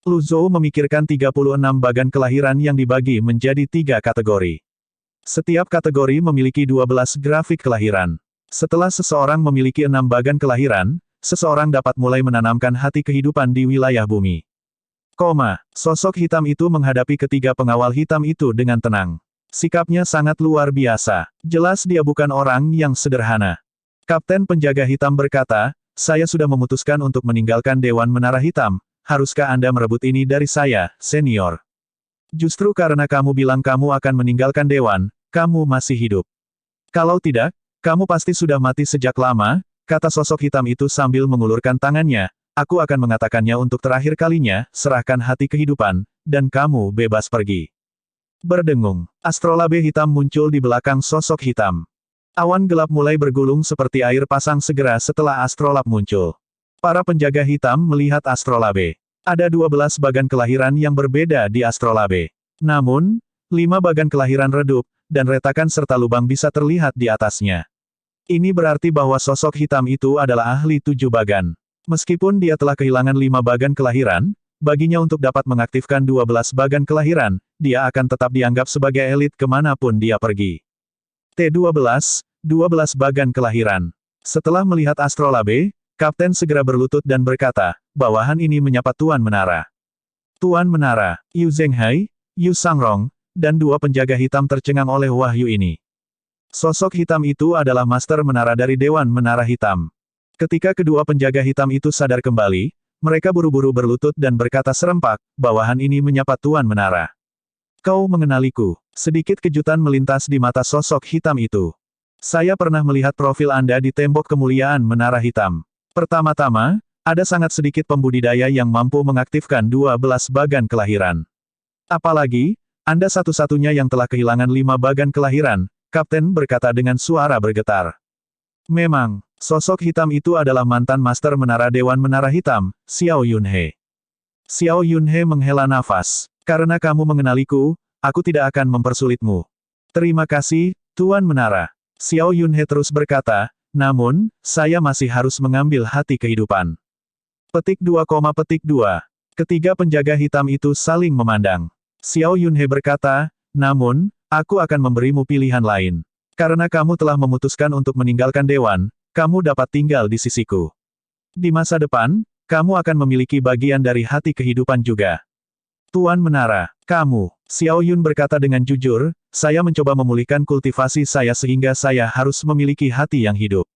Lu Zhou memikirkan 36 bagan kelahiran yang dibagi menjadi 3 kategori. Setiap kategori memiliki 12 grafik kelahiran. Setelah seseorang memiliki 6 bagan kelahiran, seseorang dapat mulai menanamkan hati kehidupan di wilayah bumi. Sosok hitam itu menghadapi ketiga pengawal hitam itu dengan tenang. Sikapnya sangat luar biasa. Jelas dia bukan orang yang sederhana. Kapten penjaga hitam berkata, saya sudah memutuskan untuk meninggalkan Dewan Menara Hitam. Haruskah Anda merebut ini dari saya, senior? Justru karena kamu bilang kamu akan meninggalkan Dewan, kamu masih hidup. Kalau tidak, kamu pasti sudah mati sejak lama, kata sosok hitam itu sambil mengulurkan tangannya, aku akan mengatakannya untuk terakhir kalinya, serahkan hati kehidupan, dan kamu bebas pergi. Berdengung, astrolabe hitam muncul di belakang sosok hitam. Awan gelap mulai bergulung seperti air pasang segera setelah astrolab muncul. Para penjaga hitam melihat astrolabe. Ada 12 bagan kelahiran yang berbeda di astrolabe. Namun, 5 bagan kelahiran redup, dan retakan serta lubang bisa terlihat di atasnya. Ini berarti bahwa sosok hitam itu adalah ahli 7 bagan. Meskipun dia telah kehilangan 5 bagan kelahiran, baginya untuk dapat mengaktifkan 12 bagan kelahiran, dia akan tetap dianggap sebagai elit kemanapun dia pergi. T12, 12 bagan kelahiran. Setelah melihat astrolabe, kapten segera berlutut dan berkata, bawahan ini menyapa Tuan Menara. Tuan Menara, Yu Zhenghai, Yu Sangrong, dan 2 penjaga hitam tercengang oleh wahyu ini. Sosok hitam itu adalah Master Menara dari Dewan Menara Hitam. Ketika kedua penjaga hitam itu sadar kembali, mereka buru-buru berlutut dan berkata serempak, bawahan ini menyapa Tuan Menara. Kau mengenaliku. Sedikit kejutan melintas di mata sosok hitam itu. Saya pernah melihat profil Anda di tembok kemuliaan Menara Hitam. Pertama-tama, Ada sangat sedikit pembudidaya yang mampu mengaktifkan 12 bagan kelahiran. Apalagi, Anda satu-satunya yang telah kehilangan 5 bagan kelahiran, Kapten berkata dengan suara bergetar. Memang, sosok hitam itu adalah mantan Master Menara Dewan Menara Hitam, Xiao Yunhe. Xiao Yunhe menghela nafas. Karena kamu mengenaliku, aku tidak akan mempersulitmu. Terima kasih, Tuan Menara. Xiao Yunhe terus berkata, namun, saya masih harus mengambil hati kehidupan. Petik 2, petik 2. Ketiga penjaga hitam itu saling memandang. Xiao Yunhe berkata, namun, aku akan memberimu pilihan lain. Karena kamu telah memutuskan untuk meninggalkan dewan, kamu dapat tinggal di sisiku. Di masa depan, kamu akan memiliki bagian dari hati kehidupan juga. Tuan Menara, kamu, Xiao Yun berkata dengan jujur, saya mencoba memulihkan kultivasi saya sehingga saya harus memiliki hati yang hidup.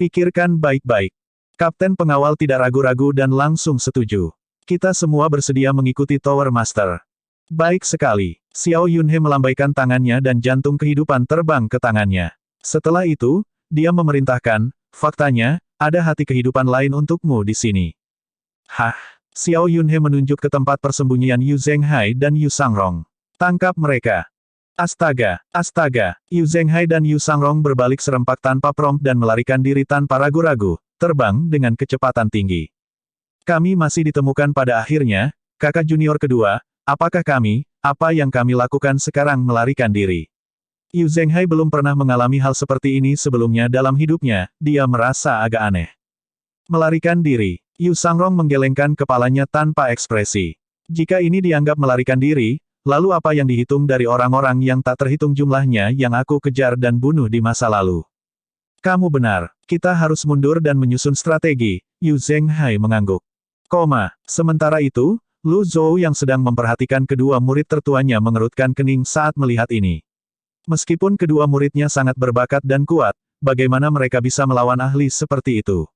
Pikirkan baik-baik. Kapten pengawal tidak ragu-ragu dan langsung setuju. Kita semua bersedia mengikuti Tower Master. Baik sekali. Xiao Yunhe melambaikan tangannya dan jantung kehidupan terbang ke tangannya. Setelah itu, dia memerintahkan, faktanya, ada hati kehidupan lain untukmu di sini. Hah? Xiao Yunhe menunjuk ke tempat persembunyian Yu Zhenghai dan Yu Sangrong. Tangkap mereka. Astaga, astaga. Yu Zhenghai dan Yu Sangrong berbalik serempak tanpa prompt dan melarikan diri tanpa ragu-ragu, terbang dengan kecepatan tinggi. Kami masih ditemukan pada akhirnya, kakak junior kedua, apakah apa yang kami lakukan sekarang melarikan diri? Yu Zhenghai belum pernah mengalami hal seperti ini sebelumnya dalam hidupnya, dia merasa agak aneh. Melarikan diri. Yu Sangrong menggelengkan kepalanya tanpa ekspresi. Jika ini dianggap melarikan diri, lalu apa yang dihitung dari orang-orang yang tak terhitung jumlahnya yang aku kejar dan bunuh di masa lalu? Kamu benar, kita harus mundur dan menyusun strategi, Yu Zhenghai mengangguk. Sementara itu, Lu Zhou yang sedang memperhatikan kedua murid tertuanya mengerutkan kening saat melihat ini. Meskipun kedua muridnya sangat berbakat dan kuat, bagaimana mereka bisa melawan ahli seperti itu?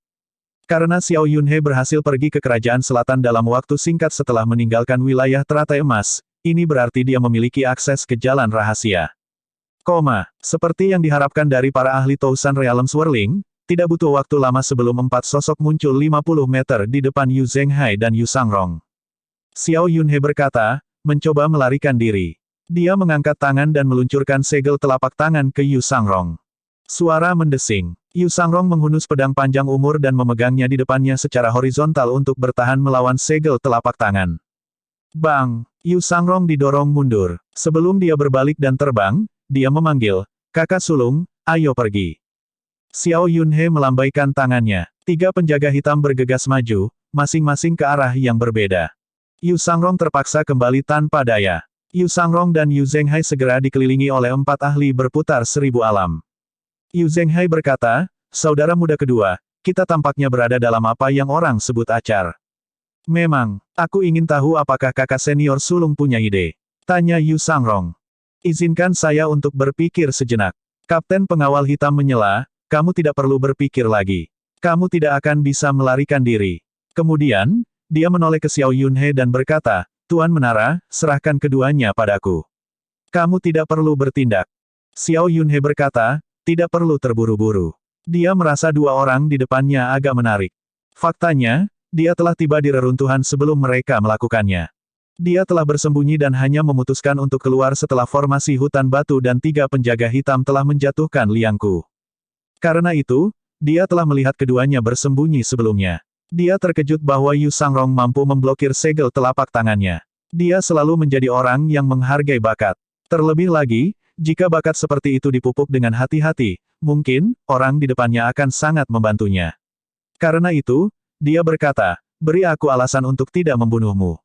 Karena Xiao Yunhe berhasil pergi ke kerajaan selatan dalam waktu singkat setelah meninggalkan wilayah teratai emas, ini berarti dia memiliki akses ke jalan rahasia. Seperti yang diharapkan dari para ahli Tousan Realm Swirling, tidak butuh waktu lama sebelum 4 sosok muncul 50 meter di depan Yu Zhenghai dan Yu Sangrong. Xiao Yunhe berkata, mencoba melarikan diri. Dia mengangkat tangan dan meluncurkan segel telapak tangan ke Yu Sangrong. Suara mendesing. Yu Sangrong menghunus pedang panjang umur dan memegangnya di depannya secara horizontal untuk bertahan melawan segel telapak tangan. Bang! Yu Sangrong didorong mundur. Sebelum dia berbalik dan terbang, dia memanggil, kakak sulung, ayo pergi. Xiao Yunhe melambaikan tangannya. 3 penjaga hitam bergegas maju, masing-masing ke arah yang berbeda. Yu Sangrong terpaksa kembali tanpa daya. Yu Sangrong dan Yu Zhenghai segera dikelilingi oleh 4 ahli berputar 1000 alam. Yu Zhenghai berkata, saudara muda kedua, kita tampaknya berada dalam apa yang orang sebut acar. Memang, aku ingin tahu apakah kakak senior sulung punya ide. Tanya Yu Sangrong. Izinkan saya untuk berpikir sejenak. Kapten pengawal hitam menyela, kamu tidak perlu berpikir lagi. Kamu tidak akan bisa melarikan diri. Kemudian, dia menoleh ke Xiao Yunhe dan berkata, Tuan Menara, serahkan keduanya padaku. Kamu tidak perlu bertindak. Xiao Yunhe berkata, tidak perlu terburu-buru. Dia merasa 2 orang di depannya agak menarik. Faktanya, dia telah tiba di reruntuhan sebelum mereka melakukannya. Dia telah bersembunyi dan hanya memutuskan untuk keluar setelah formasi hutan batu dan 3 penjaga hitam telah menjatuhkan liangku. Karena itu, dia telah melihat keduanya bersembunyi sebelumnya. Dia terkejut bahwa Yu Sangrong mampu memblokir segel telapak tangannya. Dia selalu menjadi orang yang menghargai bakat. Terlebih lagi, jika bakat seperti itu dipupuk dengan hati-hati, mungkin, orang di depannya akan sangat membantunya. Karena itu, dia berkata, beri aku alasan untuk tidak membunuhmu.